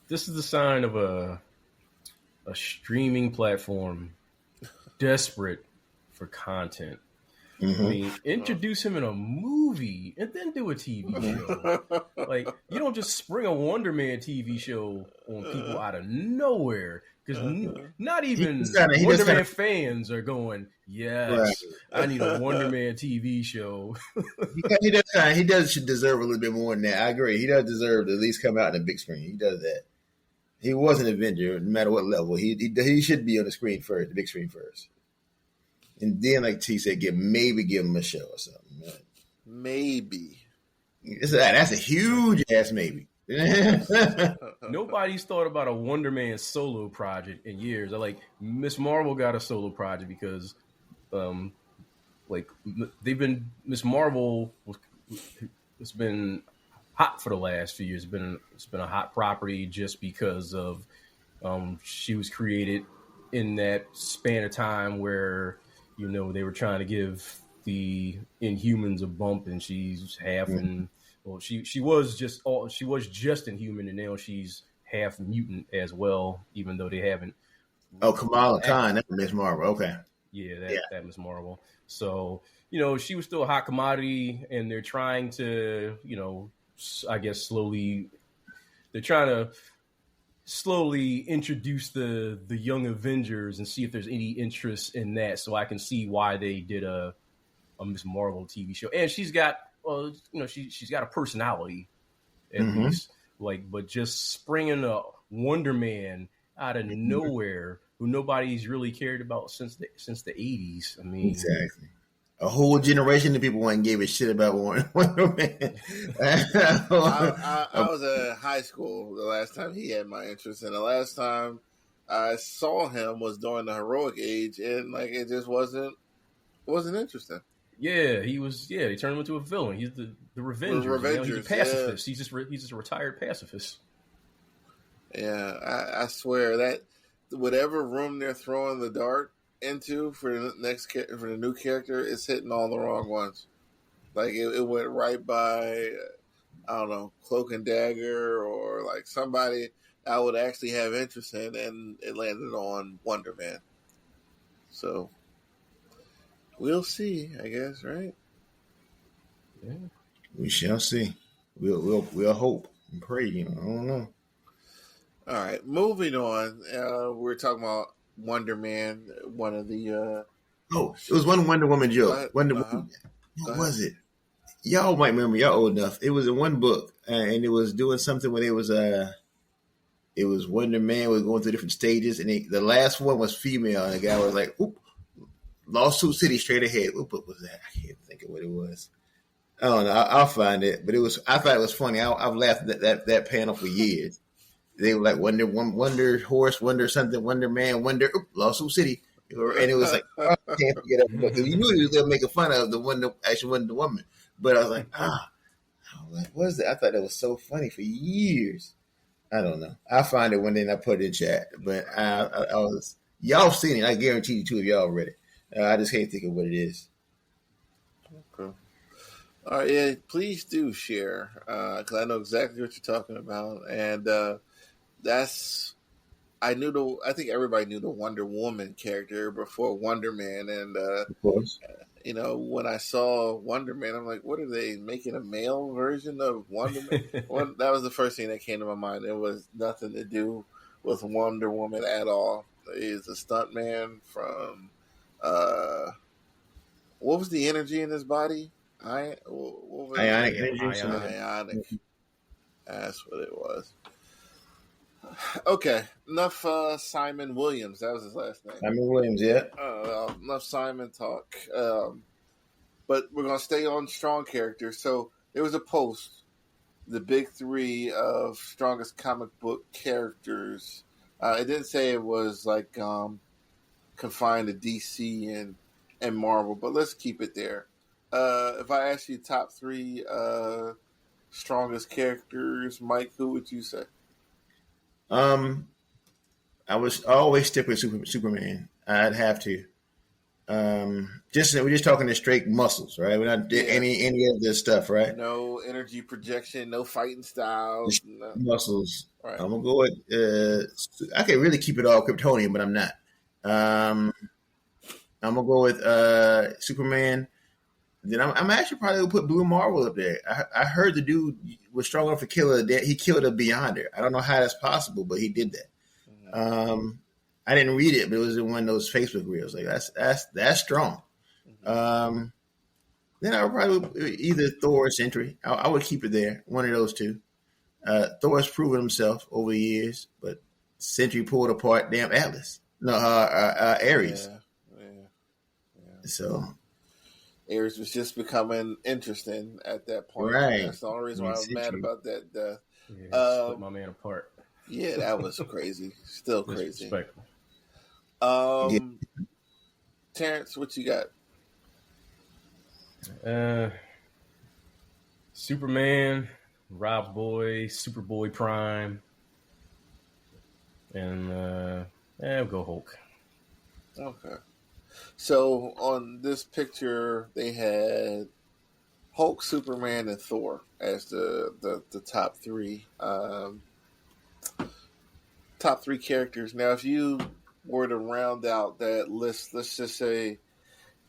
is the sign of a streaming platform desperate for content. I mean, introduce him in a movie and then do a TV show. Like, you don't just spring a Wonder Man TV show on people out of nowhere. Because not even Wonder Man fans are going, yes, I need a Wonder Man TV show. He does should deserve a little bit more than that. I agree. He does deserve to at least come out in the big screen. He does that. He was an Avenger, no matter what level. He should be on the screen first, the big screen first. And then, like T said, maybe give him a show or something. Man. Maybe. That's a huge ass maybe. Nobody's thought about a Wonder Man solo project in years. Like Miss Marvel got a solo project because, like Miss Marvel it's been hot for the last few years. It's been a hot property just because of she was created in that span of time where they were trying to give the Inhumans a bump, and she's half and. Well, she was just Inhuman, and now she's half mutant as well, even though they haven't. Oh, Kamala Khan, that's Miss Marvel. Okay. Yeah, that Miss Marvel. So, she was still a hot commodity, and they're trying to, I guess slowly introduce the young Avengers and see if there's any interest in that. So I can see why they did a Miss Marvel TV show, and she's got. Well, she's got a personality, at least. Like, but just springing a Wonder Man out of nowhere, who nobody's really cared about since the 80s. I mean, exactly. A whole generation of people went and gave a shit about Wonder Man. I was in high school the last time he had my interest, and the last time I saw him was during the Heroic Age, and like it just wasn't interesting. Yeah, he was. Yeah, they turned him into a villain. He's the Revenger. He's a pacifist. Yeah. He's just a retired pacifist. Yeah, I swear that whatever room they're throwing the dart into for the new character is hitting all the wrong ones. Like it went right by, I don't know, Cloak and Dagger or like somebody I would actually have interest in, and it landed on Wonder Man. So. We'll see, I guess, right? Yeah, we shall see. We'll hope and pray. I don't know. All right, moving on. We're talking about Wonder Man, one of the. Oh, it was one Wonder Woman Go joke. ahead. Wonder Uh-huh. Woman. Go What ahead. was it? Y'all might remember. Y'all old enough. It was in one book, and it was doing something where it was Wonder Man was going through different stages, and the last one was female, and the guy was like, "Oop, Lawsuit City straight ahead." What book was that? I can't think of what it was. I don't know. I'll find it, but it was. I thought it was funny. I've laughed at that panel for years. They were like Wonder Horse, Wonder something, Wonder Man, Wonder Lawsuit City, and it was like oh, I can't forget that book. You knew he was gonna make fun of the Wonder Woman, but I was like, what is that? I thought that was so funny for years. I don't know. I'll find it one day and I put it in chat. But I was y'all seen it. I guarantee you two of y'all read it. I just can't think of what it is. Okay. All right, yeah, please do share because I know exactly what you're talking about, and that's I think everybody knew the Wonder Woman character before Wonder Man, and Of course. when I saw Wonder Man, I'm like, what are they making a male version of Wonder Man? That was the first thing that came to my mind. It was nothing to do with Wonder Woman at all. He's a stuntman from what was the energy in his body? What was it? Ionic energy. Ionic. That's what it was. Okay, enough Simon Williams. That was his last name. Simon Williams, yeah. Enough Simon talk. But we're going to stay on strong characters. So there was a post, the big three of strongest comic book characters. It didn't say it was like confined to DC and Marvel, but let's keep it there. If I ask you top three strongest characters, Mike, who would you say? I always stick with Superman. I'd have to. We're just talking the straight muscles, right? We're not any of this stuff, right? No energy projection, no fighting styles, no. Muscles. Right. I'm gonna go with. I can really keep it all Kryptonian, but I'm not. I'm gonna go with Superman. Then I'm actually probably gonna put Blue Marvel up there. I heard the dude was strong enough to kill her. He killed a Beyonder. I don't know how that's possible, but he did that. Mm-hmm. I didn't read it, but it was in one of those Facebook reels. Like that's strong. Mm-hmm. Then I would probably either Thor or Sentry. I would keep it there. One of those two. Thor's proven himself over the years, but Sentry pulled apart damn Atlas. No, Ares. Yeah. So Ares was just becoming interesting at that point. Right. That's the only reason why I was mad about that death. Split my man apart. Yeah, that was crazy. Still crazy. Terrence, what you got? Superman, Rob Boy, Superboy Prime, and we'll go Hulk. Okay. So on this picture, they had Hulk, Superman, and Thor as the top three. Top three characters. Now, if you were to round out that list, let's just say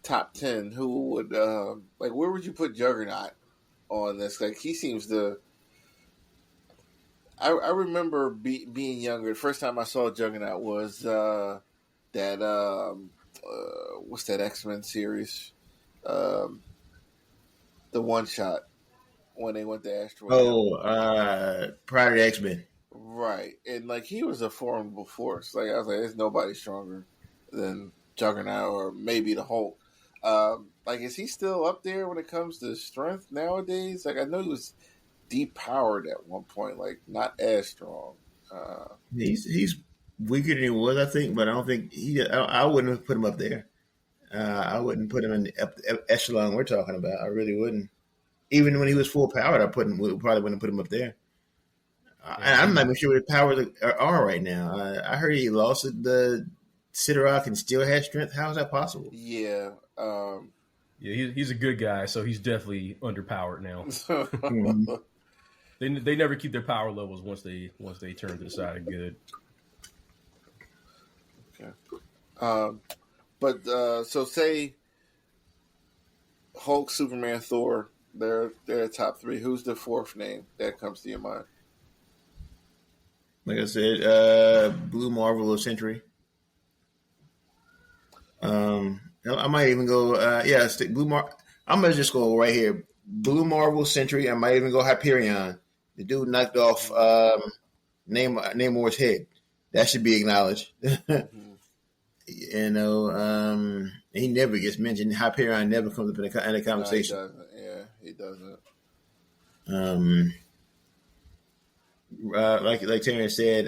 top 10, who would where would you put Juggernaut on this? Like, he seems to. I remember being younger. The first time I saw Juggernaut was what's that X-Men series? The one shot when they went to Asteroid. Prior to X-Men. Right. And like, he was a formidable force. Like, I was like, there's nobody stronger than Juggernaut or maybe the Hulk. Is he still up there when it comes to strength nowadays? Like, I know he was depowered at one point, like not as strong. He's weaker than he was, I think, but I don't think I wouldn't have put him up there. I wouldn't put him in the echelon we're talking about. I really wouldn't. Even when he was full powered, probably wouldn't put him up there. I'm not even sure what his powers are right now. I heard he lost the Sidorak and still has strength. How is that possible? Yeah. He's a good guy, so he's definitely underpowered now. Mm-hmm. They never keep their power levels once they turn to the side of good. Okay. So say Hulk, Superman, Thor, they're top three. Who's the fourth name that comes to your mind? Like I said, Blue Marvel of Century. I might even go. Stick Blue Mar. I'm gonna just go right here. Blue Marvel Century. I might even go Hyperion. The dude knocked off Namor's head. That should be acknowledged. Mm-hmm. He never gets mentioned. Hyperion never comes up in a conversation. No, he doesn't. Yeah, he doesn't. Like Terrence said,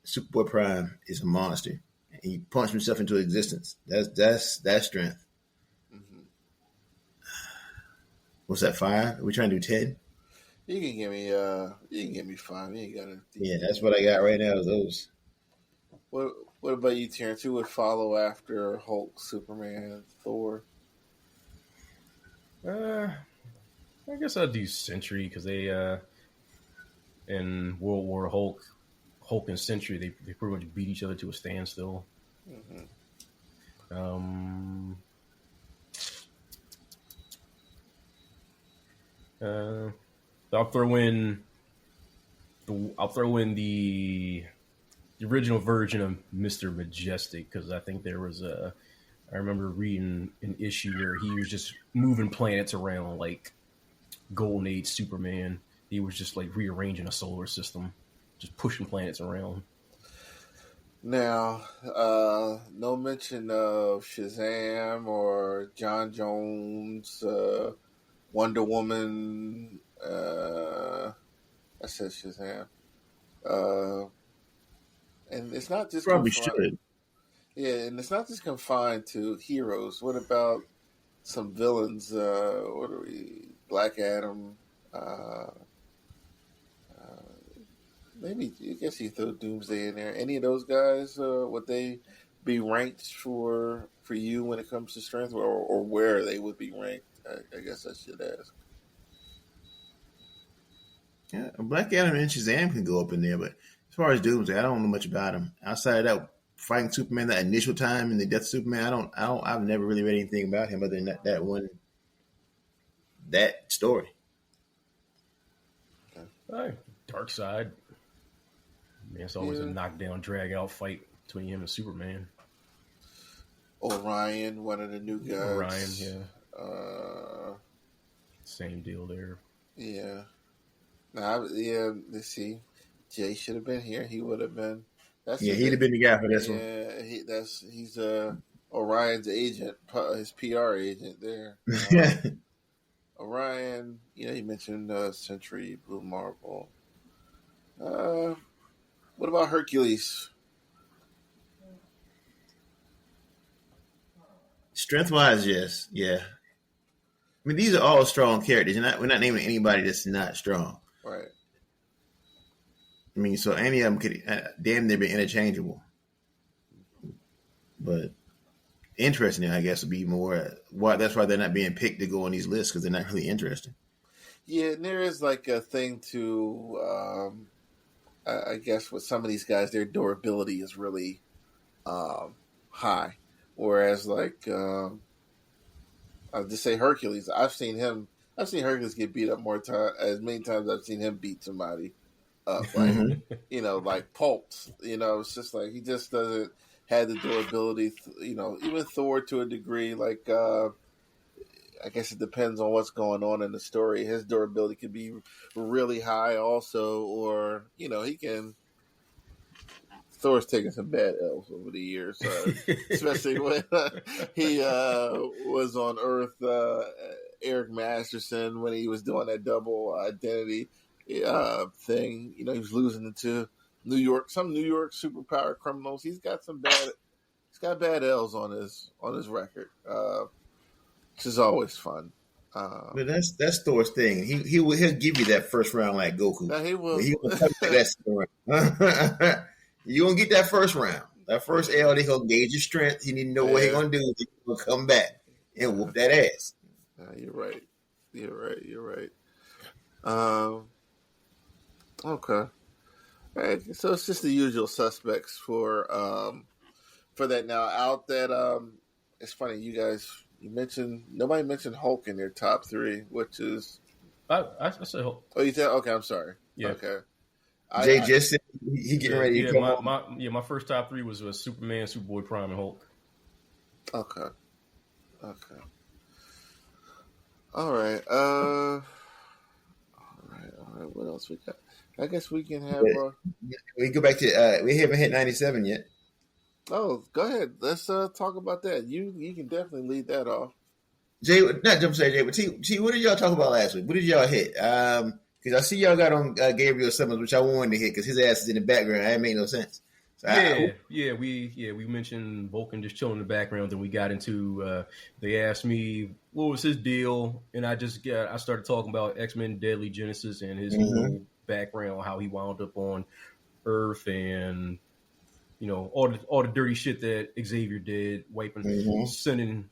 Superboy Prime is a monster. He punched himself into existence. That's strength. Mm-hmm. What's that? 5? Are we trying to do 10? You can give me 5. You ain't got to. Yeah, that's what I got right now. Is those. What about you, Terrence? Who would follow after Hulk, Superman, Thor? I guess I'd do Century because they in World War Hulk and Century they pretty much beat each other to a standstill. Mm-hmm. I'll throw in the original version of Mr. Majestic because I think there was I remember reading an issue where he was just moving planets around like Golden Age Superman. He was just like rearranging a solar system, just pushing planets around. Now, no mention of Shazam or John Jones, Wonder Woman. I said Shazam. And it's not just Probably should. Yeah, and it's not just confined to heroes. What about some villains? What are we? Black Adam. Maybe I guess you throw Doomsday in there. Any of those guys? Would they be ranked for you when it comes to strength, or where they would be ranked? I guess I should ask. Yeah, Black Adam and Shazam can go up in there, but as far as Doomsday, I don't know much about him. Outside of that, fighting Superman that initial time in the Death of Superman, I've never really read anything about him other than that story. Dark Side. Man, it's always a knockdown, drag out fight between him and Superman. Orion, one of the new guys. Orion, yeah. Same deal there. Yeah. Let's see. Jay should have been here. He would have been. He'd have been the guy for this one. Yeah, he's Orion's agent, his PR agent there. Orion, you mentioned Century, Blue Marvel. What about Hercules? Strength-wise, yes. Yeah. I mean, these are all strong characters. We're not naming anybody that's not strong. Right. I mean, so any of them could damn near be interchangeable. But interesting, I guess, would be more. That's why they're not being picked to go on these lists because they're not really interesting. Yeah, and there is like a thing to, I guess, with some of these guys, their durability is really high. Whereas, like, I'll just say Hercules. I've seen Hercules get beat up as many times as I've seen him beat somebody up. Like, like pulps. It's just like he just doesn't have the durability. Even Thor to a degree. Like, I guess it depends on what's going on in the story. His durability could be really high, also, or he can. Thor's taken some bad L's over the years, especially when he was on Earth. Eric Masterson, when he was doing that double identity thing, he was losing it to New York superpower criminals. He's got bad L's on his record, which is always fun. But that's Thor's thing. He'll give you that first round like Goku. He will. He will come to that story. You're going to get that first round. That first L, they're going to gauge your strength. You need to know what he's going to do. He's going to come back and whoop that ass. You're right. Okay. All right. So it's just the usual suspects for that now. Out that it's funny, you guys, nobody mentioned Hulk in their top 3, which is I said Hulk. Oh, you said okay, I'm sorry. Yeah. Okay. Jay just said he getting ready to come on. My first top 3 was Superman, Superboy Prime, and Hulk. Okay. All right. What else we got? I guess we can have. We go back to. We haven't hit 97 yet. Oh, go ahead. Let's talk about that. You can definitely lead that off. Jay, not jump say Jay, but T, what did y'all talk about last week? What did y'all hit? Because I see y'all got on Gabriel Summers, which I wanted to hit because his ass is in the background. That made no sense. So we mentioned Vulcan just chilling in the background. Then we got into. They asked me what was his deal, and I started talking about X-Men: Deadly Genesis and his whole background, how he wound up on Earth, and all the dirty shit that Xavier did, wiping, sending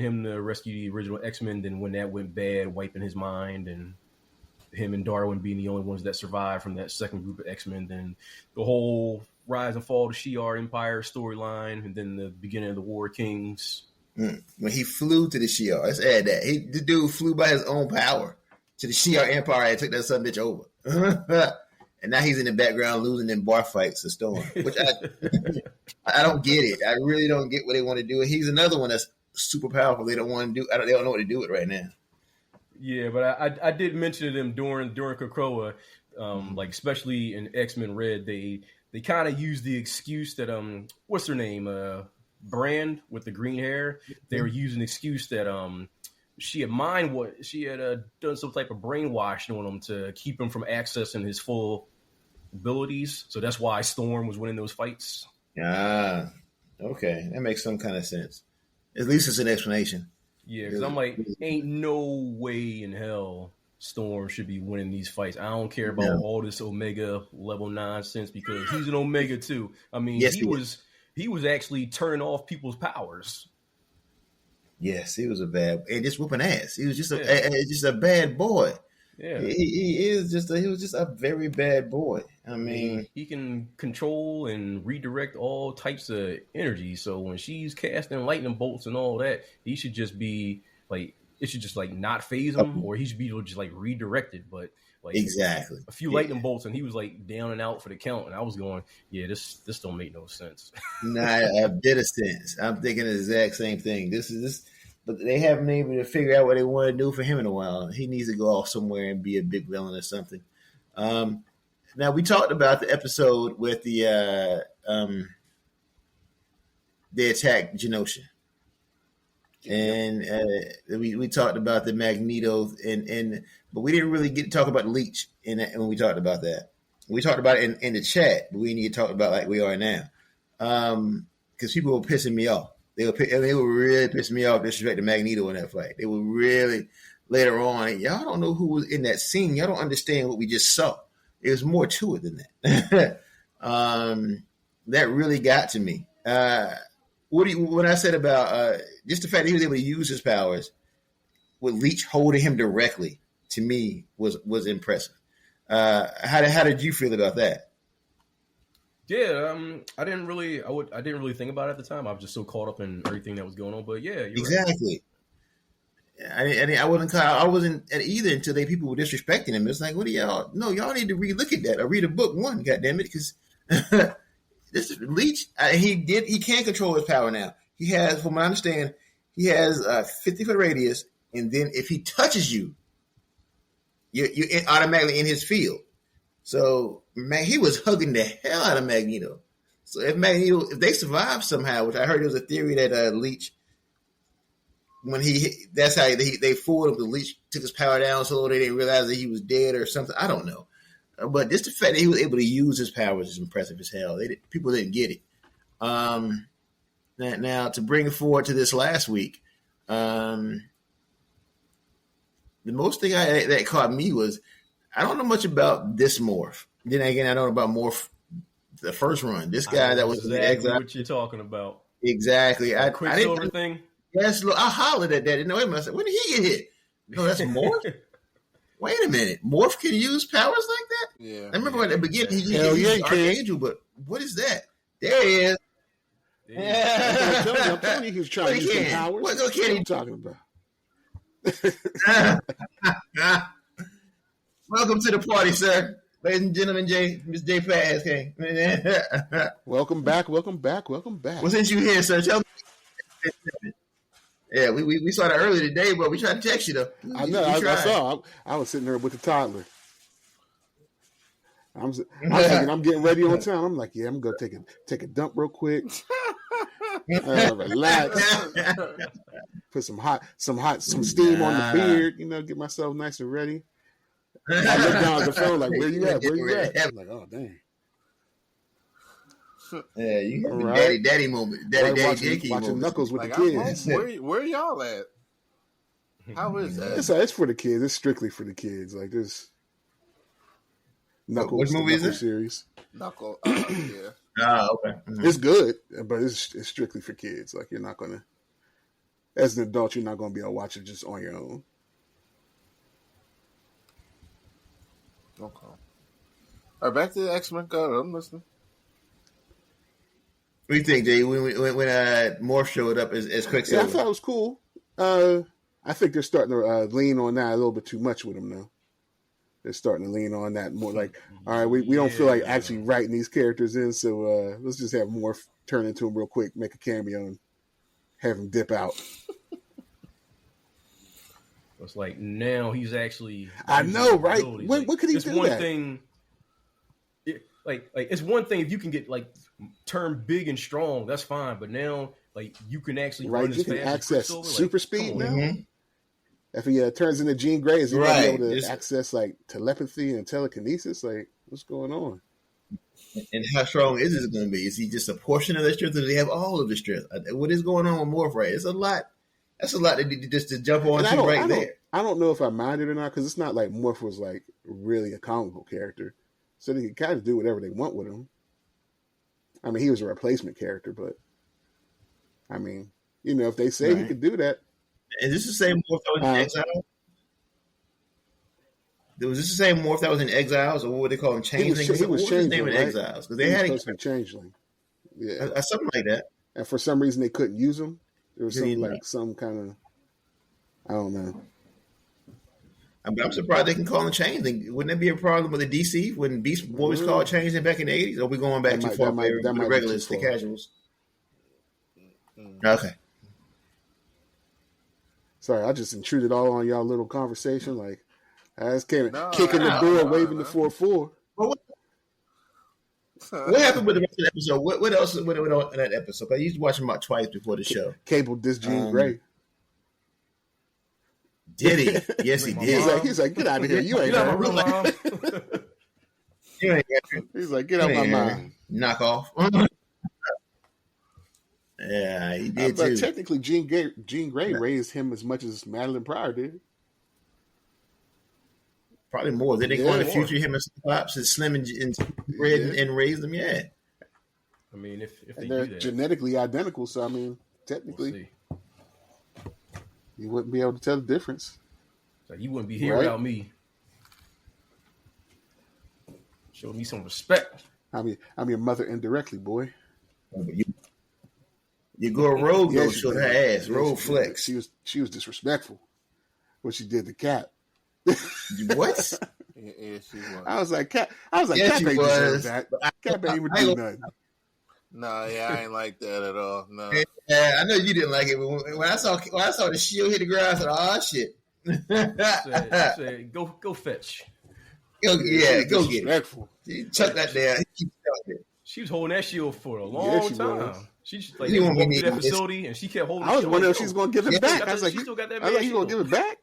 him to rescue the original X-Men. Then when that went bad, wiping his mind, and him and Darwin being the only ones that survived from that second group of X-Men. Then the whole rise and fall of the Shi'ar Empire storyline, and then the beginning of the War of Kings. When he flew to the Shi'ar, let's add that. The dude flew by his own power to the Shi'ar Empire and took that son bitch over. And now he's in the background losing in bar fights to Storm, which I don't get it. I really don't get what they want to do. He's another one that's super powerful. They don't want to do. They don't know what to do with right now. Yeah, but I did mention to them during Krakoa, like especially in X-Men Red, they kind of used the excuse that what's her name, Brand with the green hair. They were using the excuse that she had done some type of brainwashing on him to keep him from accessing his full abilities. So that's why Storm was winning those fights. Ah, okay, that makes some kind of sense. At least it's an explanation. Yeah, because I'm like, ain't no way in hell Storm should be winning these fights. I don't care about all this Omega level nonsense because he's an Omega too. I mean, yes, he was actually turning off people's powers. Yes, he was a bad and just whooping ass. He was just a bad boy. Yeah, he was just a very bad boy. I mean, he can control and redirect all types of energy. So when she's casting lightning bolts and all that, he should just be like, it should just like not phase him, or he should be just like redirected. But like exactly a few lightning bolts, and he was like down and out for the count. And I was going, this don't make no sense. Not a bit of sense. I'm thinking the exact same thing. But they haven't been able to figure out what they want to do for him in a while. He needs to go off somewhere and be a big villain or something. Now we talked about the episode with they attacked Genosha, and we talked about the Magneto, but we didn't really get to talk about the Leech when we talked about that. We talked about it in the chat, but we need to talk about it like we are now, because people were pissing me off. They were really pissing me off disrespecting Magneto in that fight. They were really later on. Y'all don't know who was in that scene. Y'all don't understand what we just saw. There's more to it than that. That really got to me. When I said about just the fact that he was able to use his powers with Leech holding him directly, to me was impressive. How did you feel about that? Yeah, I didn't really think about it at the time. I was just so caught up in everything that was going on. But yeah, you're exactly. Right. I wasn't at either until people were disrespecting him. It's like, what do y'all? No, y'all need to relook at that or read a book one. Goddamn it, because this is Leech. He can control his power now. He has, from what I understand, he has a 50-foot radius, and then if he touches you, you're automatically in his field. So, man, he was hugging the hell out of Magneto. So if they survive somehow, which I heard there was a theory that Leech, that's how they fooled him. The Leech took his power down so they didn't realize that he was dead or something. I don't know. But just the fact that he was able to use his powers is impressive as hell. People didn't get it. Now, to bring it forward to this last week, the most thing that caught me was, I don't know much about this Morph. Then again, I don't know about Morph, the first run. This guy that was exactly what you're talking about. Exactly. The Quicksilver thing. Yes, look, I hollered at that. No, I said, when did he get hit? No, that's Morph. Wait a minute, Morph can use powers like that? Yeah. I remember at the beginning he used Archangel, but what is that? There he is. Yeah. I'm telling you, he was trying to use some powers. What are you talking about? Welcome to the party, sir. Ladies and gentlemen, Miss J Pass came. Welcome back. Welcome back. Welcome back. Well, since you here, sir, tell me. Yeah, we saw that earlier today, but we tried to text you though. I know. I saw. I was sitting there with the toddler. I'm thinking I'm getting ready on time. I'm like, yeah, I'm gonna take a dump real quick. Relax. Put some steam on the beard. Get myself nice and ready. I look down at the phone like, where you at? Where you at? I'm like, oh dang. Yeah, you got the daddy moment. Daddy watching Knuckles with like, the kids. Where y'all at? How is that? It's for the kids. It's strictly for the kids. Like this Knuckles, what movie is it? Series. Knuckle, yeah. Okay. Mm-hmm. It's good, but it's strictly for kids. Like you're not gonna, as an adult, you're not gonna be able to watch it just on your own. Okay. All right, back to the X-Men. Go. I'm listening. What do you think, Jay? When Morph showed up as Quicksilver? Yeah, I thought it was cool. I think they're starting to lean on that a little bit too much with him now. They're starting to lean on that more. Like, all right, we don't feel like actually writing these characters in, so let's just have Morph turn into him real quick, make a cameo, and have him dip out. It's like now he's actually. I know, right? When could he it's do one that? Thing. Like it's one thing if you can get turn big and strong, that's fine. But now, you can actually run as you can fast access super speed now. Mm-hmm. If he turns into Jean Grey, is he going to be able to Just access telepathy and telekinesis? Like, what's going on? And how strong is this going to be? Is he just a portion of the strength, or does he have all of the strength? What is going on with Morph? Right, it's a lot. That's a lot to jump on to right there. I don't know if I mind it or not because it's not like Morph was really a comic book character, so they can kind of do whatever they want with him. I mean, he was a replacement character, but I mean, if they say he could do that. Is this the same Morph that was in Exile? Was this the same Morph that was in Exiles, or what would they call him? Changeling? He was Changeling, his name in Exiles? Because they had supposed to be Changeling. Yeah, something like that. And for some reason, they couldn't use him. There was some kind of, I don't know. I'm surprised they can call him Changeling. Wouldn't that be a problem with the DC when Beast Boys called Changeling back in the 80s? Or are we going back too far for the regulars, the casuals? Okay. Sorry, I just intruded all on y'all little conversation. I just came kicking the door, waving the 4-4. What happened with the rest of the episode? What else went on in that episode? I used to watch them about twice before the show. Cable dissed Jean Grey. Did he? Yes, he did. He's like, get out of here. You ain't my real mom. He's like, get out my mind. Knock off. Yeah, he did but too. Technically, Jean Grey raised him as much as Madeline Pryor did. Probably more. Then they go in the future, him and Pops and Slim and Red and raise them. Yeah. I mean, if they they're do that, genetically identical, so I mean, technically, you wouldn't be able to tell the difference. So you wouldn't be here without me. Show me some respect. I'm your mother indirectly, boy. You go rogue though, show her ass, rogue flex. She was disrespectful. What she did to Cap. What? Yeah, she was. I was like, Cap ain't deserve that. Cap ain't even do nothing. No, yeah, I ain't like that at all. No. Yeah, I know you didn't like it, but when I saw the shield hit the ground, I said, "Oh shit!" said, go fetch. Go get it. Chuck that down. She was holding that shield for a long time. She just walked through that facility and she kept holding. I was wondering if she's going to give it back. I was like, she still got that. You going to give it back?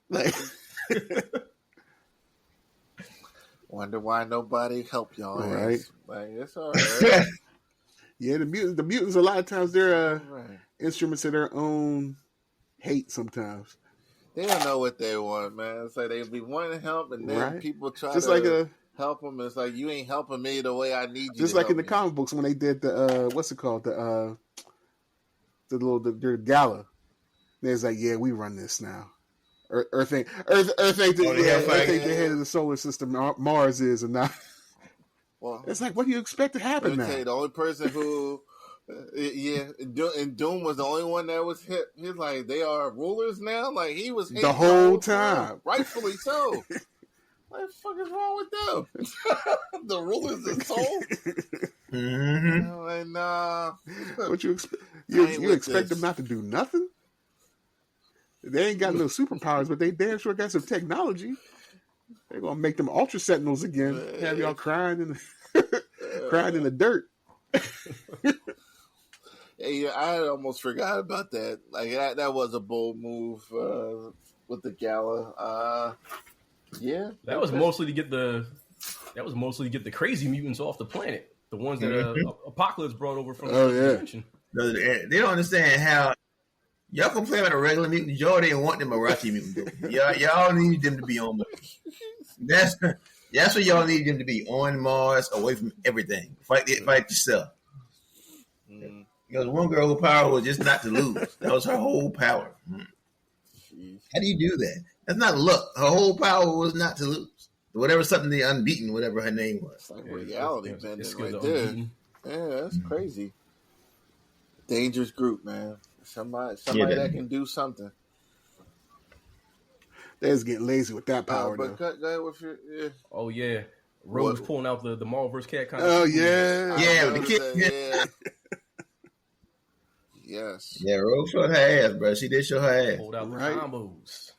Wonder why nobody helped y'all. Right? It's all right. Yeah, the mutants. A lot of times they're instruments of their own hate. Sometimes they don't know what they want, man. It's like they be wanting to help, and then people try just to help them. It's like you ain't helping me the way I need you. Just like in the comic books when they did the what's it called, the gala. There's like, yeah, we run this now. Earth ain't the head of the solar system. Mars is, and not. Well, it's like, what do you expect to happen now? The only person who, and Doom was the only one that was hit. He's like, they are rulers now. Like he was the whole time, rightfully so. What the fuck is wrong with them? The rulers of soul. Mm-hmm. Like, nah. What you expect? You expect them not to do nothing? They ain't got no superpowers, but they damn sure got some technology. They're gonna make them Ultra Sentinels again. Have y'all crying in the dirt. Hey, I had almost forgot about that. Like that was a bold move with the gala. Yeah, That was mostly to get the crazy mutants off the planet. The ones that Apocalypse brought over from the dimension. They don't understand how y'all complain about a regular mutant. Y'all didn't want them Arachi mutant. Y'all need them to be on Mars. That's what y'all need them to be, on Mars, away from everything. Fight yourself. Because one girl's power was just not to lose. That was her whole power. How do you do that? That's not luck. Her whole power was not to lose. Whatever, something the unbeaten, whatever her name was. It's like reality bending right there. Yeah, that's crazy. Dangerous group, man. Somebody that can do something. They was getting lazy with that power, but go ahead with your. Yeah. Oh yeah, Rose pulling out the Marvel vs. Capcom. Oh yeah, with the kid. Yeah. Yes. Yeah, Rose showed her ass, bro. She did show her ass. Pulled out the combos.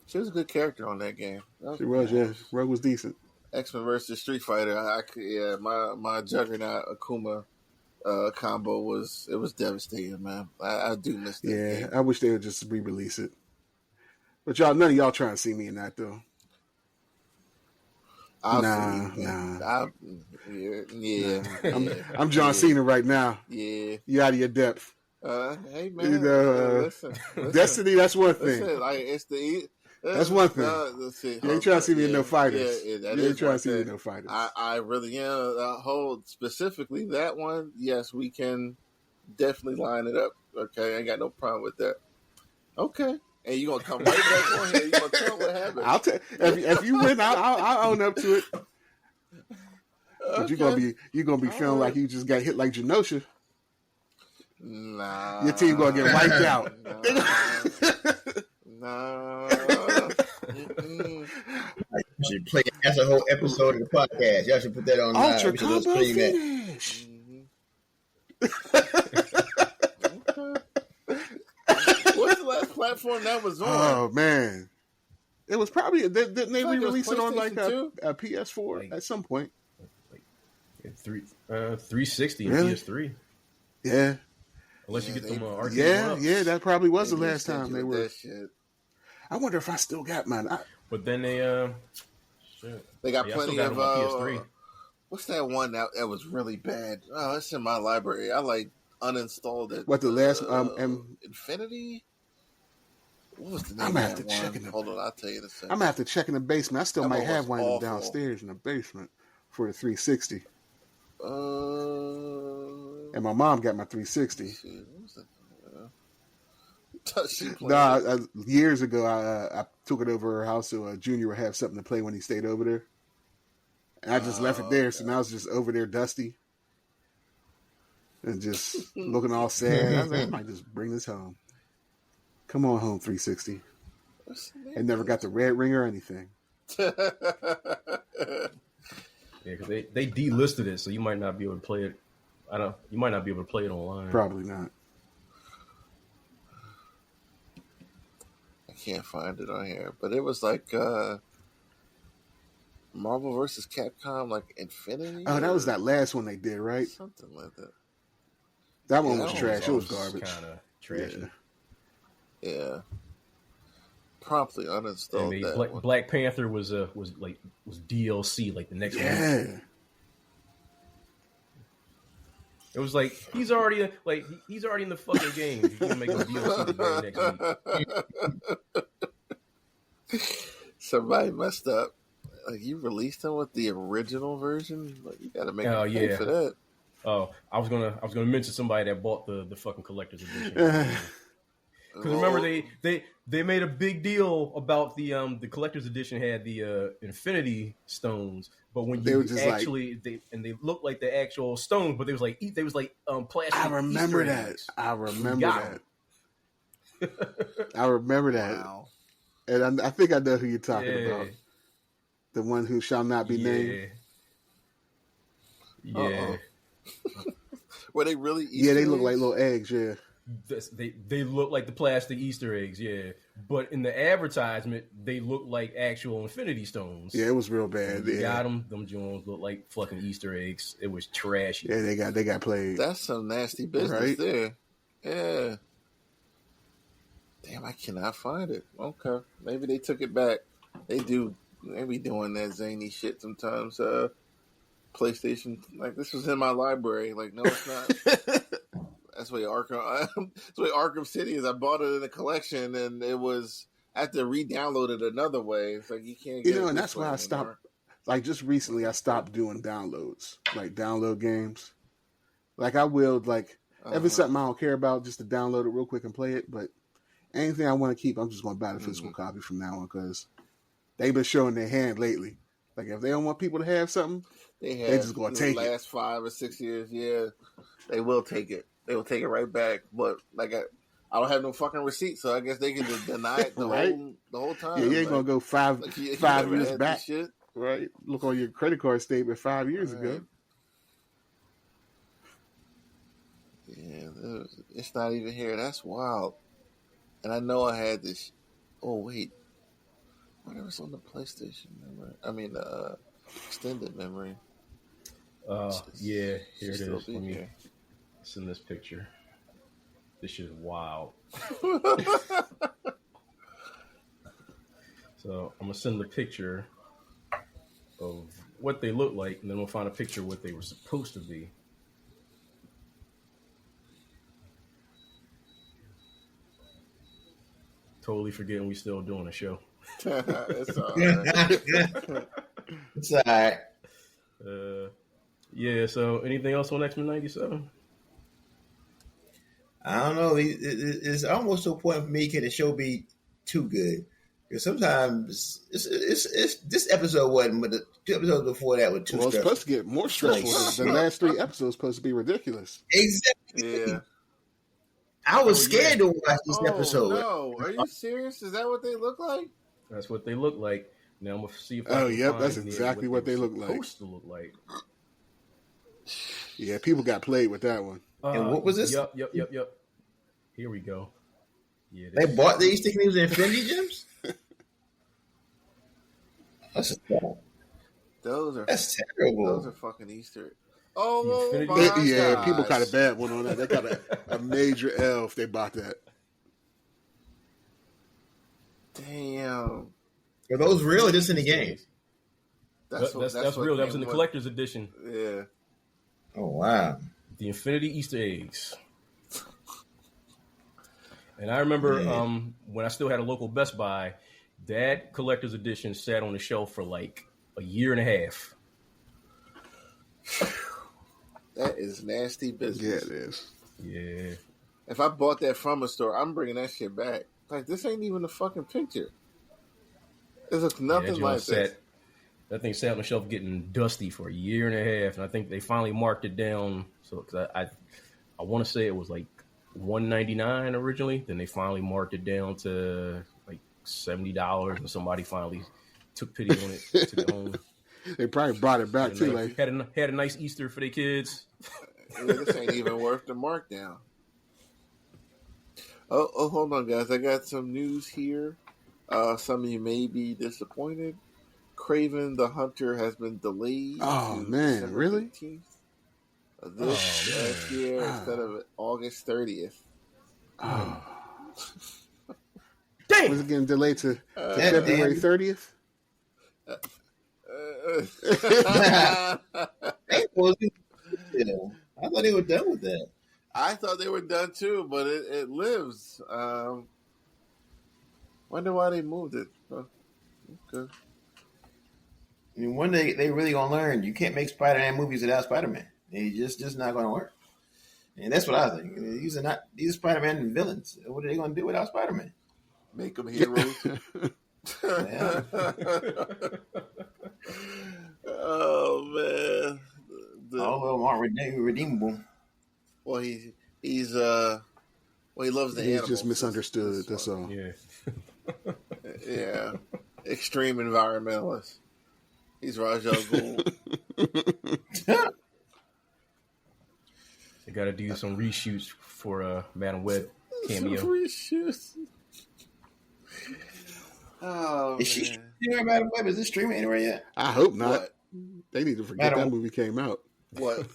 She was a good character on that game. She was, yeah. Rogue was decent. X-Men versus Street Fighter. My Juggernaut Akuma combo was devastating, man. I do miss that. Yeah, game. I wish they would just re-release it. But none of y'all trying to see me in that though. Nah. I'm John Cena right now. Yeah, you out of your depth. Hey man, listen, Destiny. That's one thing. Listen, like that's one thing. You ain't trying to see me in no fighters. You ain't trying to see me in no fighters. I really am. Hold specifically that one. Yes, we can definitely line it up. Okay, I ain't got no problem with that. Okay. And you gonna come right back on here? You gonna tell what happened? I'll tell. If you win, I'll own up to it. But you're gonna be feeling like you just got hit like Genosha. Nah, your team gonna get wiped out. Nah. You should play that's a whole episode of the podcast. Y'all should put that on Ultra combo finish. What's the last platform that was on? Oh man, it was probably didn't they re-release it on like a PS4 at some point? 360 and really? PS3. Yeah. Unless you get them arcade yeah, that probably was the last time they were. That shit. I wonder if I still got mine. But then they got plenty of PS3. What's that one that was really bad? Oh, it's in my library. I uninstalled it. What the last Infinity? What was the name? I'm gonna have to check in. Hold on, I'll tell you in a second. I'm gonna have to check in the basement. I still might have one of them downstairs in the basement for the 360. And my mom got my 360. Years ago, I took it over her house so Junior would have something to play when he stayed over there. And I just left it there, so now it's just over there dusty. And just looking all sad. I was like, I might just bring this home. Come on home, 360. And never got the red ring or anything. Yeah, because they delisted it, so you might not be able to play it. You might not be able to play it online. Probably not. I can't find it on here, but it was like Marvel vs. Capcom, like Infinity. Oh, that was that last one they did, right? Something like that. That one was trash. It was garbage. Kind of trashy. Yeah. Promptly uninstalled that one. Black Panther was DLC, like the next one. Yeah. It was like he's already in the fucking game. You can make a DLC the very next week. Somebody messed up. Like you released them with the original version. Like you got to make them pay for that. Oh, I was gonna mention somebody that bought the fucking collector's edition. Because remember they made a big deal about the collector's edition had the Infinity Stones, but when you actually they looked like the actual stones, but they was like plastic. I remember that. I remember that. I remember that. Wow. And I think I know who you're talking about. The one who shall not be named. Yeah. Were they really Easter Yeah, they look eggs? like little eggs, yeah. They look like the plastic Easter eggs, yeah. But in the advertisement, they look like actual Infinity Stones. Yeah, it was real bad. You got them. Them Jones look like fucking Easter eggs. It was trashy. Yeah, they got played. That's some nasty business there. Yeah. Damn, I cannot find it. Okay, maybe they took it back. They do. They be doing that zany shit sometimes. PlayStation, like this was in my library. Like, no, it's not. That's why Arkham City is. I bought it in a collection, and it was. I had to re-download it another way. It's like you can't get and that's why I stopped. Like just recently, I stopped doing downloads, like download games. Like I will, like if it's something I don't care about, just to download it real quick and play it. But anything I want to keep, I'm just going to buy the physical copy from now on because they've been showing their hand lately. Like if they don't want people to have something, they're just going to take it. Last 5 or 6 years, yeah, they will take it. They will take it right back. But like I don't have no fucking receipt, so I guess they can just deny it the whole time. Yeah, you ain't gonna go five years back, shit. Right? Look on your credit card statement 5 years ago. Yeah, it's not even here. That's wild. And I know I had this. Oh wait, whatever was on the PlayStation memory. I mean, extended memory. Yeah, here it is. Let me send this picture. This shit is wild. So I'm gonna send the picture of what they look like, and then we'll find a picture of what they were supposed to be. Totally forgetting we still doing a show. It's all right. It's all right. Yeah, so anything else on X-Men 97? I don't know. It's almost to a point for me, can the show be too good? Because sometimes it's this episode wasn't, but the 2 episodes before that were too stressful. It's supposed to get more stressful. The last 3 episodes supposed to be ridiculous. Exactly. Yeah. I was scared to watch this episode. No, are you serious? Is that what they look like? That's what they look like. Now I'm gonna see if that's exactly what they look like. Supposed to look like. Yeah, people got played with that one. And what was this? Yep. Here we go. Yeah, they bought the Easter eggs and Infinity Gems. That's terrible. That's terrible. Those are fucking Easter eggs. Oh my God. Yeah, people got a bad one on that. They got a major L if they bought that. Damn. Are those real or just in the game? That's real. That was in the collector's edition. Yeah. Oh wow. The Infinity Easter eggs. And I remember when I still had a local Best Buy, that collector's edition sat on the shelf for like a year and a half. That is nasty business. Yeah, it is. Yeah. If I bought that from a store, I'm bringing that shit back. Like, this ain't even a fucking picture. It looks nothing like this. That thing sat on the shelf getting dusty for a year and a half, and I think they finally marked it down. So cause I want to say it was like $199 originally. Then they finally marked it down to like $70, and somebody finally took pity on it, took it home. They probably brought it back too. Like had a nice Easter for their kids. This ain't even worth the markdown. Oh, hold on, guys. I got some news here. Some of you may be disappointed. Craven the Hunter has been delayed. Oh man, December really? 15th of this year instead of August 30th. Oh. Damn. Was it getting delayed to February 30th? I thought they were done with that. I thought they were done too, but it lives. Wonder why they moved it. Okay. I mean, one day they really gonna learn you can't make Spider-Man movies without Spider-Man. It's just not gonna work. And that's what I think. These are Spider-Man villains. What are they gonna do without Spider-Man? Make them heroes. Yeah. Oh man. All of them aren't redeemable. Well, he loves the animals. He's just misunderstood. That's all. Yeah. Yeah. Extreme environmentalist. He's Rajal Ghul. They got to do some reshoots for Madam Web cameo. Some reshoots. Oh, Is she streaming Madam Web? Is it streaming anywhere yet? I hope not. What? They need to forget Madam that movie came out. What?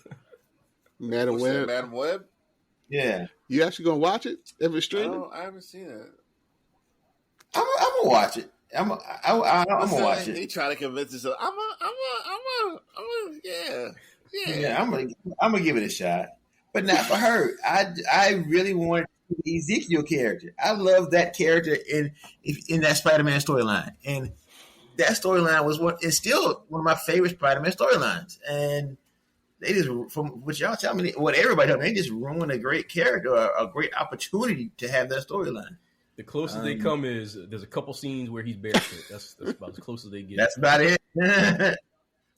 Madam Web. Madam Web? Yeah. You actually gonna watch it? Ever streaming? I haven't seen it. I'm gonna watch it. I'm gonna watch it. He trying to convince us. Yeah. I'm gonna give it a shot, but not for her. I really want the Ezekiel character. I love that character in that Spider-Man storyline, and that storyline is still one of my favorite Spider-Man storylines. And they just, from what y'all tell me, what everybody tell me, they just ruined a great character, a great opportunity to have that storyline. The closest they come is there's a couple scenes where he's barefoot. That's about as close as they get. That's about it. But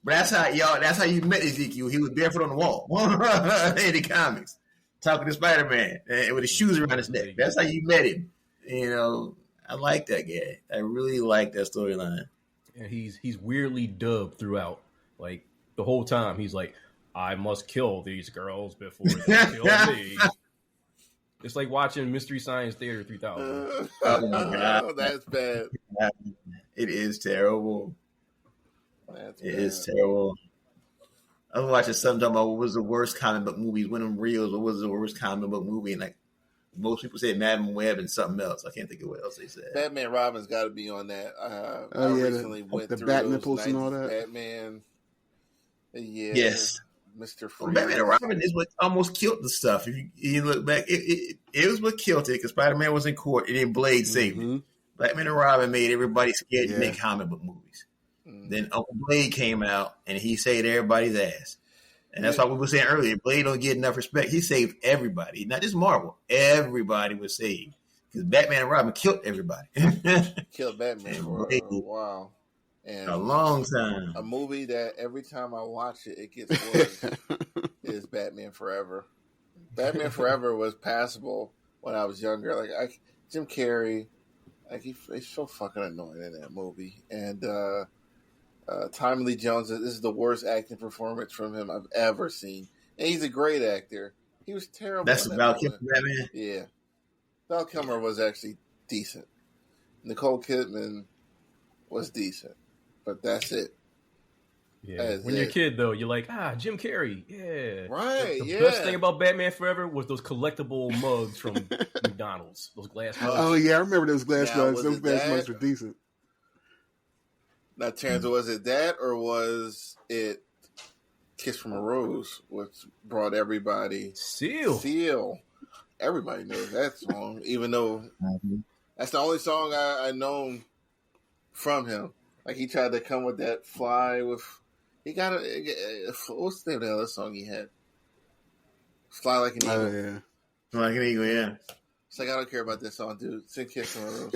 that's how you met Ezekiel. He was barefoot on the wall in the comics, talking to Spider-Man with his shoes around his neck. That's how you met him. You know, I like that guy. I really like that storyline. And he's weirdly dubbed throughout. Like the whole time, he's like, "I must kill these girls before they kill me." It's like watching Mystery Science Theater 3000. Oh my god, that's bad. It is terrible. It is terrible. I was watching something talking about what was the worst comic book movies, when them reels, what was the worst comic book movie, and like most people say Madam Web and something else. I can't think of what else they said. Batman Robin's got to be on that. I recently went the through bat those nipples and all that. Batman. Yeah. Yes. Mr. Well, Batman and Robin is what almost killed the stuff. If you look back, it was what killed it because Spider-Man was in court and then Blade saved it. Batman and Robin made everybody scared to make comic book movies. Then Uncle Blade came out and he saved everybody's ass. And that's why we were saying earlier, Blade don't get enough respect. He saved everybody, not just Marvel. Everybody was saved because Batman and Robin killed everybody. Killed Batman for a while. And a long time. A movie that every time I watch it, it gets worse is Batman Forever. Batman Forever was passable when I was younger. Like Jim Carrey, like he's so fucking annoying in that movie. And Tommy Lee Jones, this is the worst acting performance from him I've ever seen. And he's a great actor. He was terrible. That's about Batman. Yeah, Val Kilmer was actually decent. Nicole Kidman was decent. But that's it. Yeah. When you're a kid, though, you're like, Jim Carrey. Yeah. Right. The best thing about Batman Forever was those collectible mugs from McDonald's. Those glass mugs. Oh, yeah. I remember those glass mugs. Those glass mugs were decent. Now, Terrence, was it that or was it Kiss from a Rose, which brought everybody? Seal. Everybody knows that song, even though that's the only song I know from him. Like, he tried to come with that fly with... He got a... What's the name of the other song he had? Fly Like an Eagle. Oh, yeah. Fly Like an Eagle, yeah. It's like, I don't care about this song, dude. Sing Kiss from a Rose.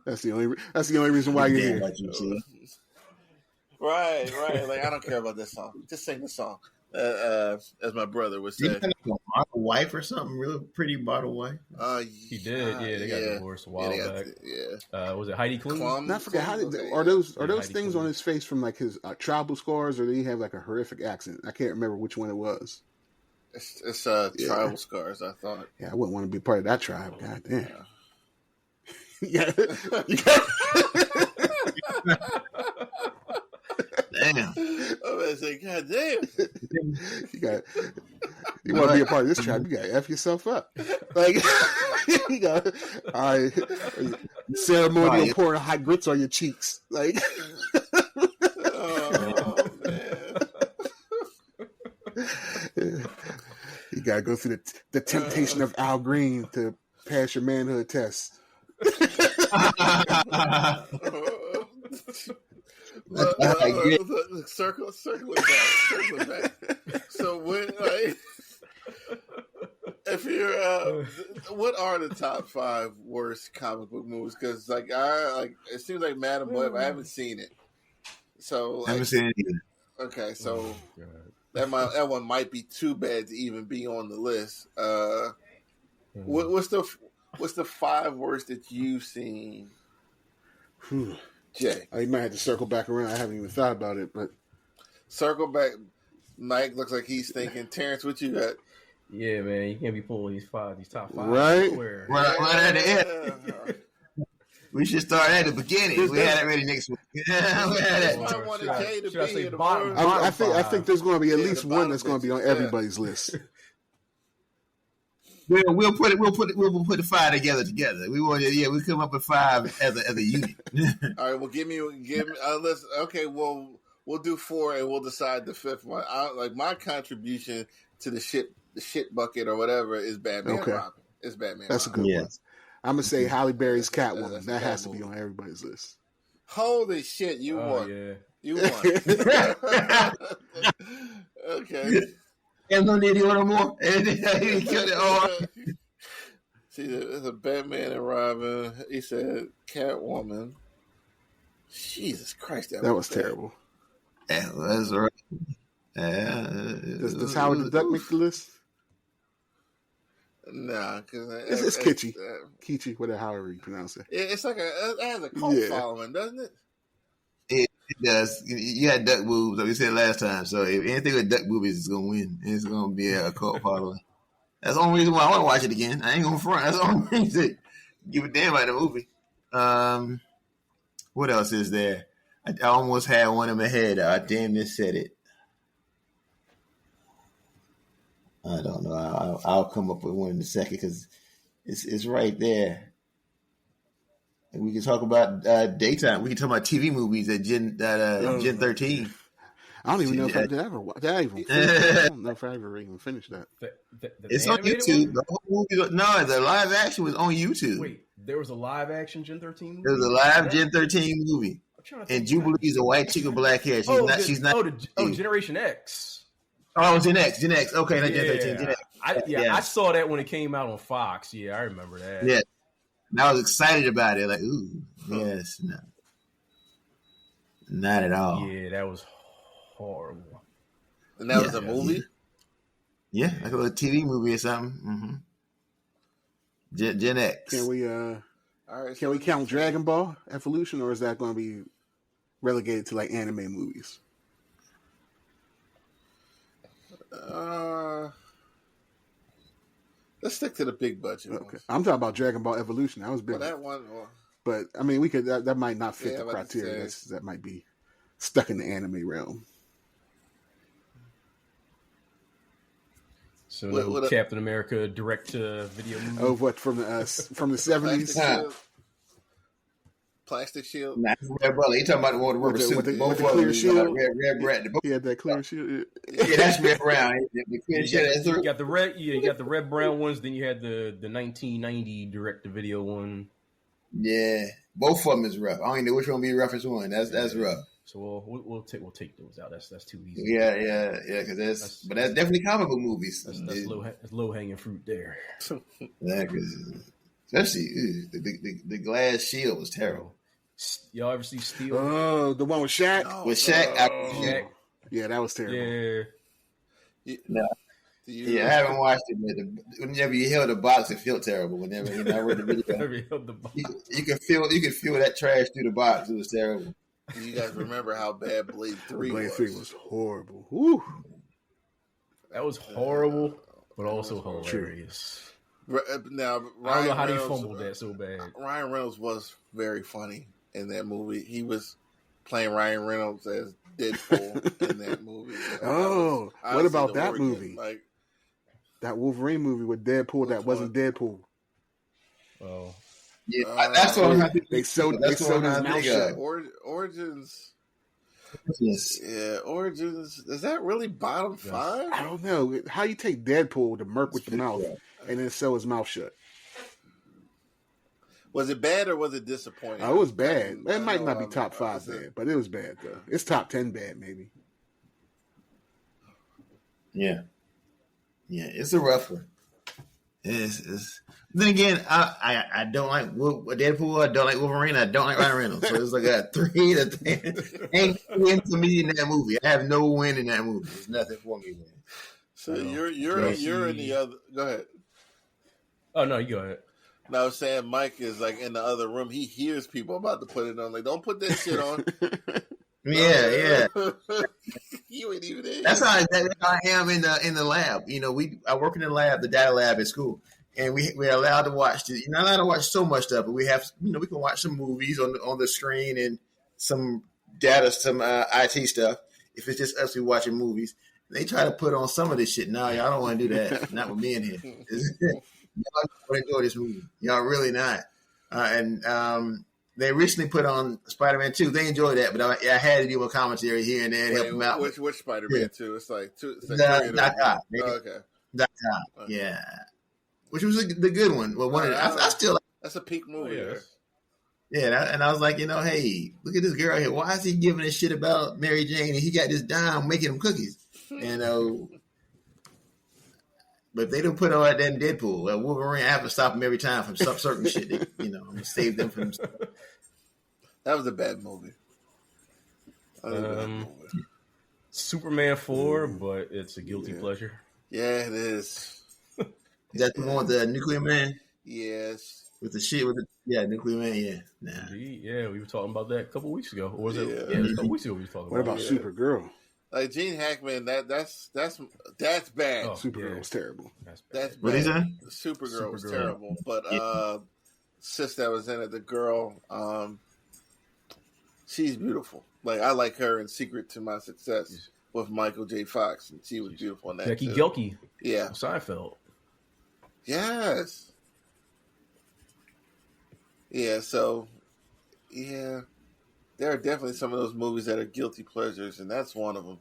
That's the only reason why you're here. Right. Like, I don't care about this song. Just sing the song. As my brother would say. Did he have a model wife or something? Real pretty model wife? He did. Yeah, they got divorced a while back. Was it Heidi Klum? I forget are those things on his face from like his tribal scars, or did he have like a horrific accent? I can't remember which one it was. It's tribal scars, I thought. Yeah, I wouldn't want to be part of that tribe. God damn. Yeah. Damn. I'm gonna say, God damn. You want to be a part of this tribe, you gotta F yourself up. Like you got ceremonial pouring hot grits on your cheeks. Like oh man. You gotta go through the temptation of Al Green to pass your manhood test. Circling back. So when if you're what are the top 5 worst comic book movies? Because it seems like Madam Web, I haven't seen it. So I haven't seen it either. Okay, so that one might be too bad to even be on the list. What's the 5 worst that you've seen, Whew. Jay? You might have to circle back around. I haven't even thought about it, but Circle back. Mike looks like he's thinking. Terrence, what you got? Yeah, man, you can't be pulling these top 5 Right. nowhere. Right at the end. We should start at the beginning. We had it ready next week. That's why I wanted Jay to be here. I think there's going to be at least one that's going to be on bitches, everybody's list. We'll put the 5 together. We want we come up with 5 as a unit. All right, well, give me. Let's. Okay, well, we'll do 4 and we'll decide the 5th one. Like my contribution to the shit bucket or whatever is Batman. Okay. Robin. It's Batman. That's Robin. a good one. I'm gonna say Halle Berry's Catwoman. That's that has to movie. be on everybody's list. Holy shit! You won. Yeah. You won. Okay. And no need no more. And he killed it all. See, there's a Batman and Robin. He said Catwoman. Jesus Christ, That was bad. terrible. Yeah, that's right. Does Howard the Duck make the list? Nah, because It's kitschy. Kitschy, whatever, however you pronounce it. It's like it has a cult following, doesn't it? It does. You had duck boobs, like we said last time. So if anything with duck boobies is gonna win, it's gonna be a cult following. That's the only reason why I want to watch it again. I ain't gonna front. That's the only reason. Give a damn about the movie. What else is there? I almost had one in my head. I damn near said it. I don't know. I'll come up with one in a second because it's right there. And we can talk about daytime. We can talk about TV movies at Gen 13. I don't even know if I did ever watch. I don't know if I ever even finished that. It's on YouTube. The whole movie, no, the live action was on YouTube. Wait, there was a live action Gen 13 movie? There was a live Gen 13 movie. And Jubilee's a white chick with black hair. She's not. Generation X. Oh, Gen X. Okay, not Gen 13. Gen X. I saw that when it came out on Fox. Yeah, I remember that. Yeah. And I was excited about it. Like, ooh, yes. No. Not at all. Yeah, that was horrible. And that was a movie? Yeah, like a little TV movie or something. Mm-hmm. Gen X. Can we All right, can we count Dragon Ball Evolution, or is that going to be relegated to like anime movies? Let's stick to the big budget. Okay, I'm talking about Dragon Ball Evolution. That was big. Well, that one. But I mean, we could. That might not fit the criteria. That might be stuck in the anime realm. So what Captain America direct to video movie? Oh, what from the 70s? Plastic shield. Nah, Red Brother. You talking about the one with the clear shield? Red Brad. He had that clear shield. Yeah, that's Red Brown. The clear shield. You got the red. Yeah, you got the red brown ones. Then you had the 1990 direct to video one. Yeah, both of them is rough. I don't even know which one be the roughest one. That's rough. So we'll take those out. That's too easy. Yeah. Because that's definitely comic book movies. That's low hanging fruit there. Yeah, especially the glass shield was terrible. Y'all ever see Steel? Oh, the one with Shaq. With Shaq, Shaq. Yeah, that was terrible. Yeah. No. Yeah, I haven't watched it, but whenever you held the box, it felt terrible. Whenever I read the video, you could feel that trash through the box. It was terrible. You guys remember how bad Blade 3 was? Blade 3 was horrible. Woo. That was horrible, but also hilarious. Now, I don't know how they fumbled that so bad. Ryan Reynolds was very funny in that movie. He was playing Ryan Reynolds as Deadpool in that movie. What about that movie? Like that Wolverine movie with Deadpool that wasn't Deadpool. Oh, yeah, that's what they sewed his mouth shut. Origins. Yes. Yeah, Origins. Is that really bottom 5? I don't know how you take Deadpool to murk with the mouth and then sew his mouth shut. Was it bad or was it disappointing? It was bad. It might not be top 5 bad, but it was bad though. It's top 10 bad maybe. Yeah, it's a rough one. It's then again, I don't like Deadpool. I don't like Wolverine. I don't like Ryan Reynolds. So it's like a 3 that ain't win for me in that movie. I have no win in that movie. There's nothing for me. Man. So you're in the other. Go ahead. Oh no, you go ahead. No, I'm saying Mike is like in the other room. He hears people about to put it on. Like, don't put that shit on. Yeah. You ain't even there. That's how I am in the lab. You know, I work in the lab, the data lab at school, and we're allowed to watch. You're not allowed to watch so much stuff, but we have, we can watch some movies on the screen and some data, some IT stuff. If it's just us, we watching movies. They try to put on some of this shit. No, y'all don't want to do that. Not with me in here. Y'all don't enjoy this movie. Y'all really not. They recently put on Spider-Man 2. They enjoyed that, but I had to do a commentary here and there to help them out. Which Spider-Man 2? It's like two. It's like Doc Ock. Okay. Doc Ock. Okay. Yeah. Which was the good one. Well, I still like. That's a peak movie. Yeah, and I was like, hey, look at this girl here. Why is he giving a shit about Mary Jane and he got this dime making him cookies? But if they don't put all that in Deadpool, Wolverine, I have to stop him every time from some certain shit. That, I'm gonna save them from. That was a bad movie. Superman 4, but it's a guilty pleasure. Yeah, it is. Is that the one with the nuclear man? Yes. With the shit nuclear man. Yeah, nah. Yeah, we were talking about that a couple weeks ago. Or was it? Yeah, it was a couple weeks ago we were talking about. What about Supergirl? Like Gene Hackman, that's bad. Supergirl was terrible. That's bad. What is that? Supergirl was terrible. But sis that was in it, the girl, she's beautiful. Like I like her in Secret to My Success with Michael J. Fox, and she was beautiful in that. Becky Gelke. Yeah. Seinfeld. Yes. Yeah, so yeah. There are definitely some of those movies that are guilty pleasures, and that's one of them.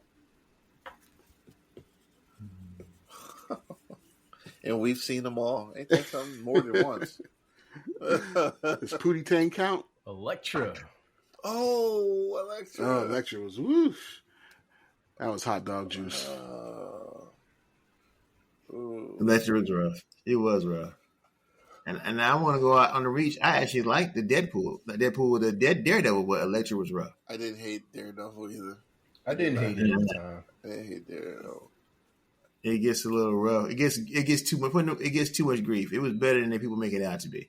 And we've seen them all. Ain't that something? More than once. Does Pootie Tang count? Elektra. Oh, Elektra. Oh, Elektra was woof. That was hot dog juice. Elektra was rough. It was rough. And I want to go out on the reach. I actually like the Deadpool. The Deadpool with the Daredevil, but Elektra was rough. I didn't hate Daredevil either. I didn't hate it at the time. I didn't hate Daredevil. It gets a little rough. It gets too much. It gets too much grief. It was better than people make it out to be.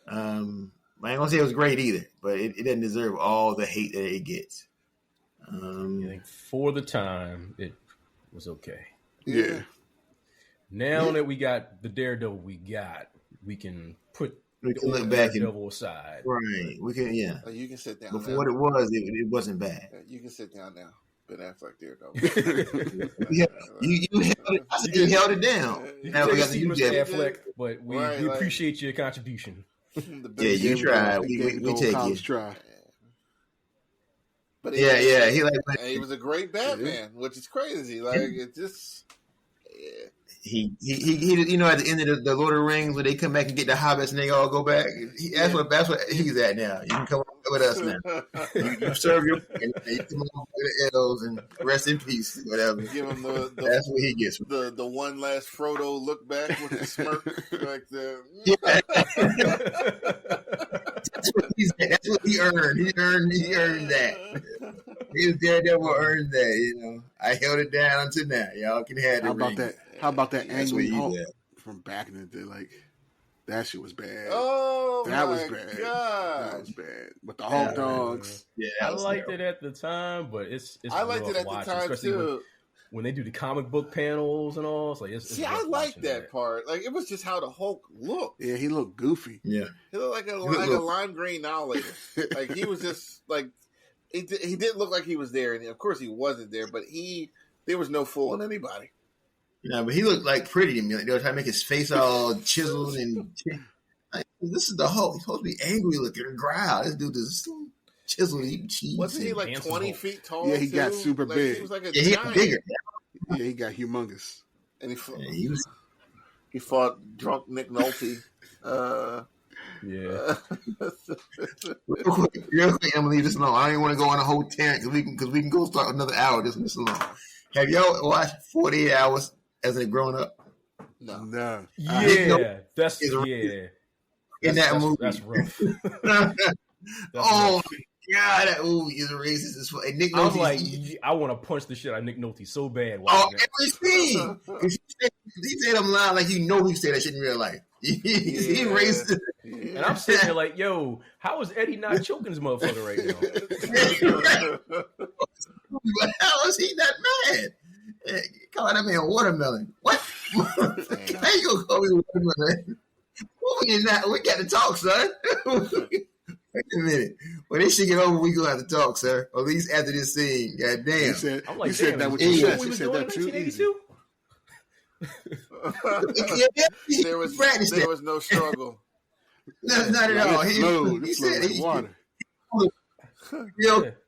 I ain't gonna say it was great either, but it doesn't deserve all the hate that it gets. I think for the time, it was okay. Yeah. Now that we got the Daredevil we can put look back Daredevil aside. Right. We can, yeah. You can sit down. Before what it was, it wasn't bad. You can sit down now. Ben Affleck, Daredevil. You held it down. You can take a seat, Mr. Affleck, but we appreciate your contribution. Yeah, you tried. We take it. Try. But he was a great Batman, which is crazy. Like it just. Yeah. He at the end of the Lord of the Rings when they come back and get the hobbits and they all go back. That's what he's at now. You can come with us now. You serve your and you come on with the elves and rest in peace, whatever. Give him that's what he gets. The one last Frodo look back with the smirk, like the. That's what he earned. He earned that. His Daredevil earned that. I held it down until now. Y'all can have it. How about that angry Hulk from back in the day? Like that shit was bad. Oh, that was bad. God. That was bad. But the Hulk dogs. Yeah, I liked it at the time, but it's I liked it at the time too. When they do the comic book panels and all, it's like see, I like that part. Like it was just how the Hulk looked. Yeah, he looked goofy. Yeah, he looked like a lime green annihilator. Like he was just like he didn't look like he was there, and of course he wasn't there. But there was no fooling anybody. Yeah, but he looked like pretty to me. Like they were trying to make his face all chiseled and like, this is the Hulk. He's supposed to be angry looking and growl. This dude is chiseled, eating cheese. Wasn't he like 20 feet tall? Yeah, he got super big. He was like a giant. He got bigger. Yeah, he got humongous. And he fought drunk Nick Nolte. Yeah. real quick, I'm gonna leave this alone. I don't even want to go on a whole tangent because we can go start another hour just this alone. Have y'all watched 48 Hours as a grown up? No. Yeah, that's in that movie. That's rough. Oh my God, that movie is racist as fuck. Nick Nolte. I'm like, I want to punch the shit out of Nick Nolte so bad. Every scene. He said I'm lying like he said that shit in real life. He racist. And I'm sitting there like, yo, how is Eddie not choking this motherfucker right now? How is he not mad? Calling that man watermelon. What? How you gonna call me watermelon? We got to talk, son. Wait a minute. When this shit get over, we gonna have to talk, sir. At least after this scene. God damn. You said, I'm like, you said that with your chest. You said that too easy. There was no struggle. No, not at all. He said he water.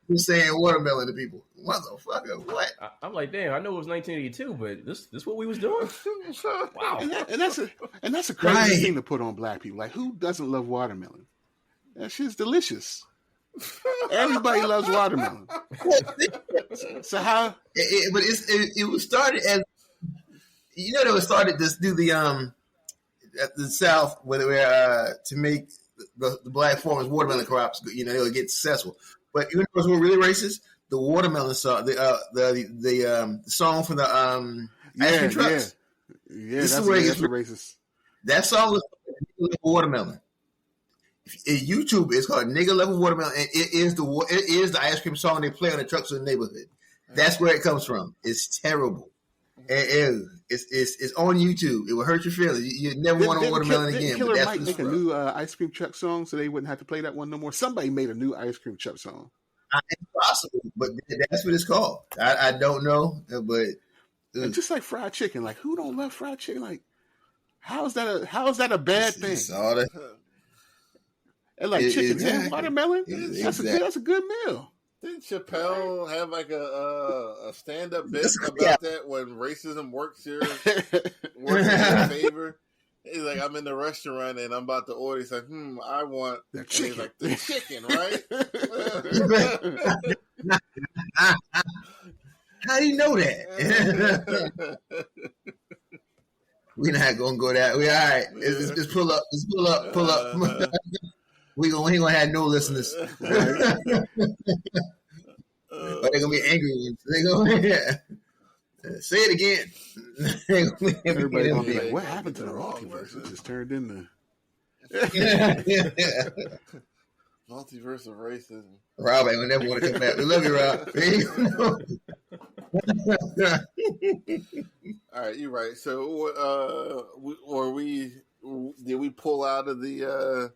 He's saying watermelon to people. Motherfucker, what? I'm like, damn, I know it was 1982, but this what we was doing? Wow. And that's a crazy thing to put on black people. Like, who doesn't love watermelon? That shit's delicious. Everybody loves watermelon. So how? But it was started as, you know, they was started to do the South where to make the black farmers watermelon crops, you know, they would get successful. But you know what's really racist? The watermelon song, the song from the ice cream trucks. Yeah, that's racist. That song was watermelon. In YouTube, it's called "Nigga Level Watermelon," and it is the ice cream song they play on the trucks in the neighborhood. That's where it comes from. It's terrible. It's on YouTube. It will hurt your feelings. You never want a watermelon again. Killer Mike make a new ice cream truck song, so they wouldn't have to play that one no more. Somebody made a new ice cream truck song. It's possible, but that's what it's called. I don't know, but and just like fried chicken, like who don't love fried chicken? Like how is that a bad thing? And like chicken and watermelon, that's a good meal. Didn't Chappelle have like a stand-up bit about that when racism works in your favor? He's like, I'm in the restaurant and I'm about to order. He's like, I want the chicken. He's like, the chicken, right? How do you know that? We're not gonna go that way. All right, let's pull up. Let's pull up. We ain't gonna have no listeners. But they're gonna be angry. They gonna say it again. Everybody gonna be like, "What happened to the multiverse? It just turned into multiverse of racism." Rob ain't never want to come back. We love you, Rob. All right, you're right. So, did we pull out of the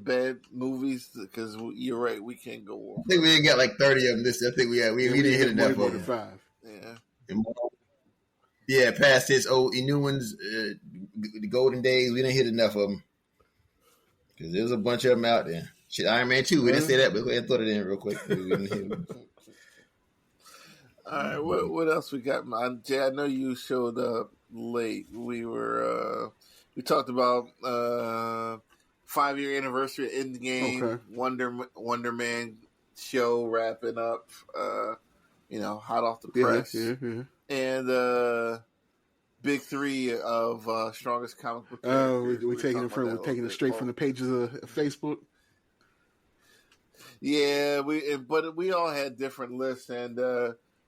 bad movies? Because you're right, we can't go on. I think we ain't got like 30 of them. I think we didn't hit enough of them. 5. Yeah, past his old new ones, the golden days, we didn't hit enough of them. Because there's a bunch of them out there. Shit, Iron Man 2, we didn't say that, but we had to throw it in real quick. All right, what else we got? Jay, I know you showed up late. We talked about 5-year anniversary of Endgame, okay. Wonder Man show wrapping up, hot off the press. Yeah. And big 3 of strongest comic book characters. We're taking it straight from the pages of Facebook. Yeah, but we all had different lists, and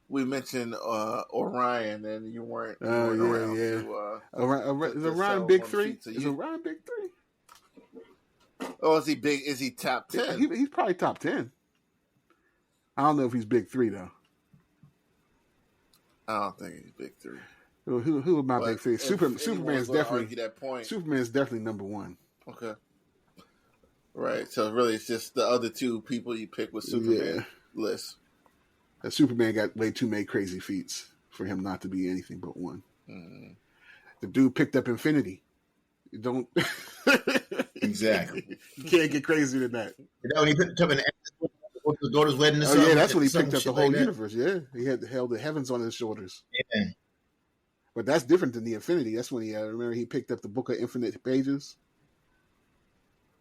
we mentioned Orion, and you weren't around. Yeah. Is Orion big 3? Is Orion big 3? Oh, is he big? Is he top 10? He's probably top 10. I don't know if he's big 3 though. I don't think he's big 3. Who are my big 3? Superman's definitely that point. Superman's definitely number 1. Okay. Right. So really, it's just the other 2 people you pick with Superman list. That Superman got way too many crazy feats for him not to be anything but 1. Mm-hmm. The dude picked up Infinity. You don't exactly. You can't get crazier than that. He picked up the daughter's wedding. Or yeah, that's when he picked up the whole universe. Yeah, he held the heavens on his shoulders. Yeah, but that's different than the Infinity. That's when remember he picked up the Book of Infinite Pages.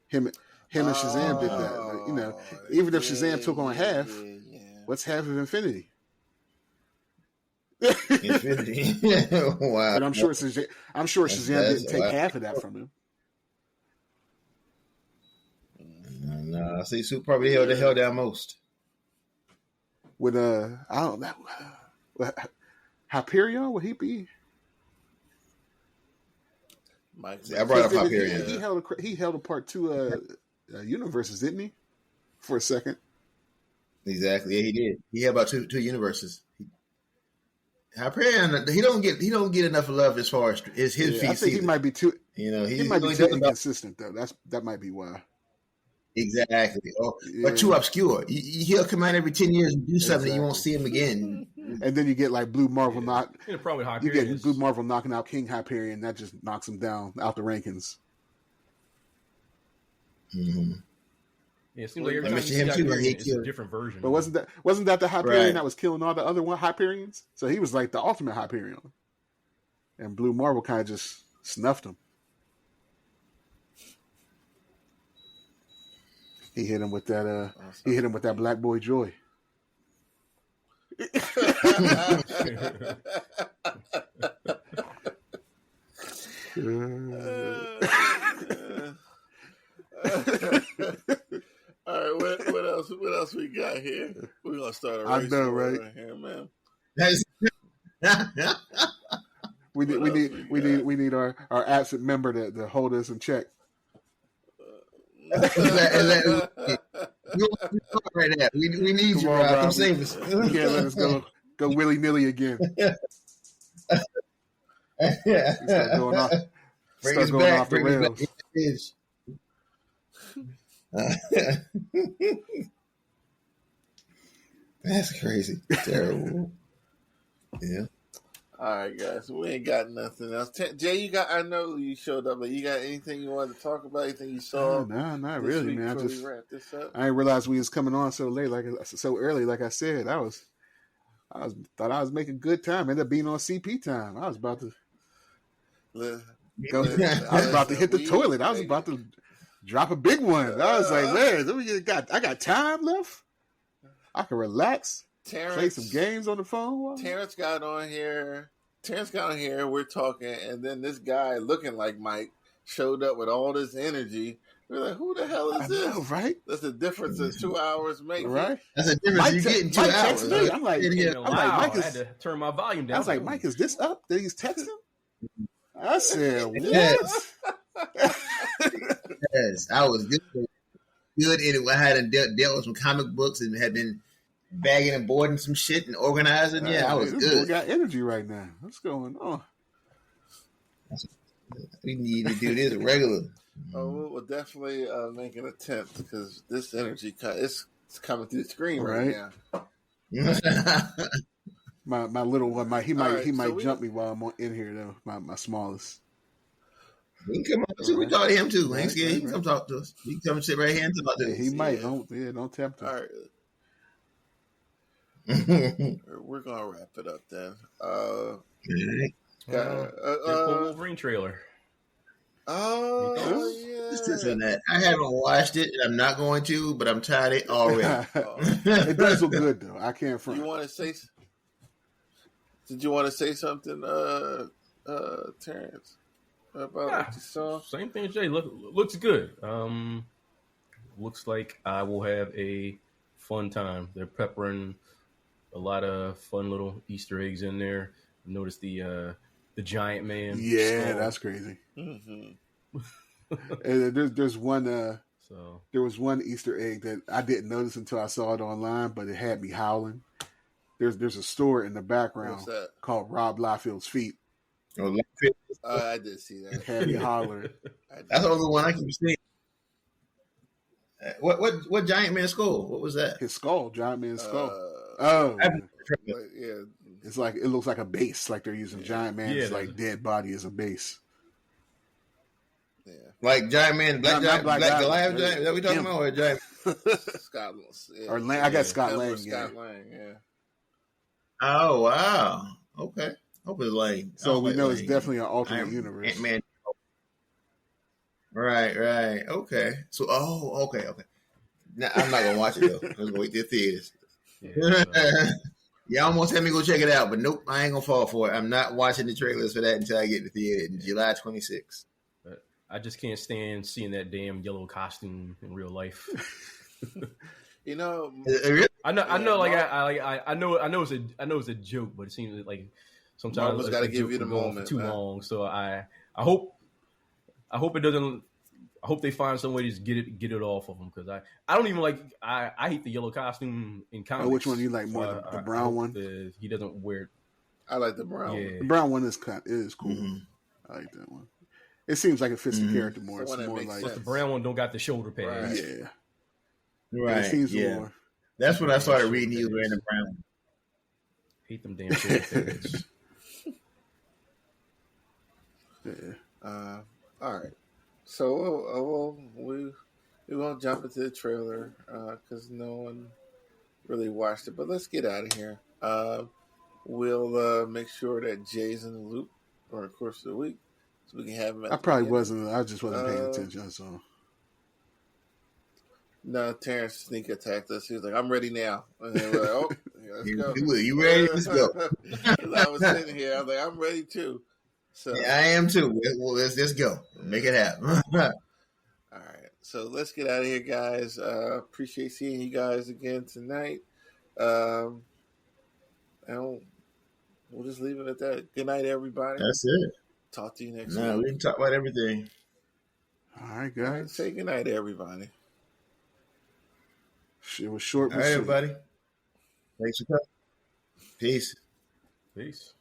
Him and Shazam did that. Even if Shazam took on half, what's half of Infinity? Infinity. Wow. But I'm sure Shazam didn't take half of that from him. No, I see Super probably held down most. With I don't know. Hyperion, would he be? Mike. I brought up He Hyperion. he held apart two universes, didn't he? For a second. Exactly. Yeah, he did. He had about two universes. Hyperion, he don't get enough love as far as his feats. I think he might be too. He might be only too talking about inconsistent though. That might be why. exactly, or too obscure. He'll come out every 10 years and do something, and you won't see him again. And then you get like Blue Marvel probably you get Blue Marvel knocking out King Hyperion. That just knocks him down out the rankings. Mm-hmm. Yeah, it seems like every time you see Hyperion, it's a different version. But wasn't that the Hyperion that was killing all the other Hyperions? So he was like the ultimate Hyperion, and Blue Marvel kind of just snuffed him. He hit him with that. He hit him with that Black Boy Joy. All right, what else? What else we got here? We're gonna start a race. I know, right? Here, man. We need our absent member to hold us in check. Right now. We need you, Rob. Come save us. You can't let us go willy nilly again. Start going off the rails. That's crazy. Terrible. Yeah. All right, guys. We ain't got nothing else. Jay, I know you showed up, but you got anything you wanted to talk about? Anything you saw? No, not really, man. I just wrap this up. I didn't realize we was coming on so late, so early. Like I said, I thought I was making good time. Ended up being on CP time. I was about to go. I was about to hit the toilet. I was about to drop a big one. I was like, man, I got time left. I can relax. Play some games on the phone. Terrence got on here. We're talking, and then this guy looking like Mike showed up with all this energy. We're like, who the hell is this? Know, right? That's the difference that 2 hours make. Right? That's a difference. You getting 2 hours. Me. I'm like, Mike I had to turn my volume down. I was like, Mike, is this up that he's texting? I said, what? Yes. Yes, I was good in it. I had dealt with some comic books and had been bagging and boarding some shit and organizing. Yeah, I was good. We got energy right now. What's going on? We need to do this regular. Oh, we'll definitely make an attempt because this energy it's coming through the screen right now. My little one, he might jump me while I'm in here though. My smallest. He can come up too. We talk to him too. Ain't scared. He can come talk to us. He can come sit right here and talk to us. He might. Don't tempt him. All right. We're gonna wrap it up then. Wolverine trailer. Oh yeah. This and that. I haven't watched it, and I'm not going to, but I'm tired of it already. It does look good though. I can't front. You want to say? Did you want to say something, Terrence? About what you saw? Same thing, Jay. Looks good. Looks like I will have a fun time. They're peppering a lot of fun little Easter eggs in there. Notice the giant man. Yeah, skull. that's crazy. Mm-hmm. And there's one. There was one Easter egg that I didn't notice until I saw it online, but it had me howling. There's a store in the background called Rob Liefeld's Feet. Oh, I did see that. It had me hollering. That's the only one I keep seeing. What giant man skull? What was that? His skull, giant man's skull. Yeah, it's like it looks like a base, like they're using giant man's dead body as a base. Yeah, like giant man, Black Goliath giant. Is that we talking about or giant? Scott, yeah. Or Lang, I got Scott Lang. Scott Lang, yeah. Oh wow, okay. Hope it's Lang. So we know it's definitely an alternate universe. Ant-Man. Right. Okay. So, okay. Now, I'm not gonna watch it though. I'm gonna wait till theaters. Yeah, almost had me go check it out, but nope, I ain't gonna fall for it. I'm not watching the trailers for that until I get to the theater in July 26th. I just can't stand seeing that damn yellow costume in real life. You know, I know. Like I know it's a joke, but it seems like sometimes Marvel's got to give you the moment too long. So I hope I hope it doesn't. I hope they find some way to just get it off of him because I don't even like. I hate the yellow costume in comics. Which one do you like more? The brown one? He doesn't wear. I like the brown one. The brown one is cool. Mm-hmm. I like that one. It seems like it fits the character more. It's more like the brown one don't got the shoulder pads. Right. Yeah. Right. It seems yeah. more. That's when I started reading he was wearing the brown. Hate them damn shoulder pads. Yeah. All right. So we won't jump into the trailer because no one really watched it. But let's get out of here. We'll make sure that Jay's in the loop over the course of the week, so we can have him. I probably wasn't. I just wasn't paying attention. So. No, Terrence sneak attacked us. He was like, "I'm ready now." And then we're like, "Oh, yeah, let's go." You ready? Let's go. I was sitting here. I was like, "I'm ready too." So yeah, I am too. Well, let's just go. Make it happen. All right. So let's get out of here, guys. Appreciate seeing you guys again tonight. And we'll just leave it at that. Good night, everybody. That's it. Talk to you next week. We can talk about everything. All right, guys. Say good night, everybody. It was short. All right, everybody. Thanks for coming. Peace. Peace.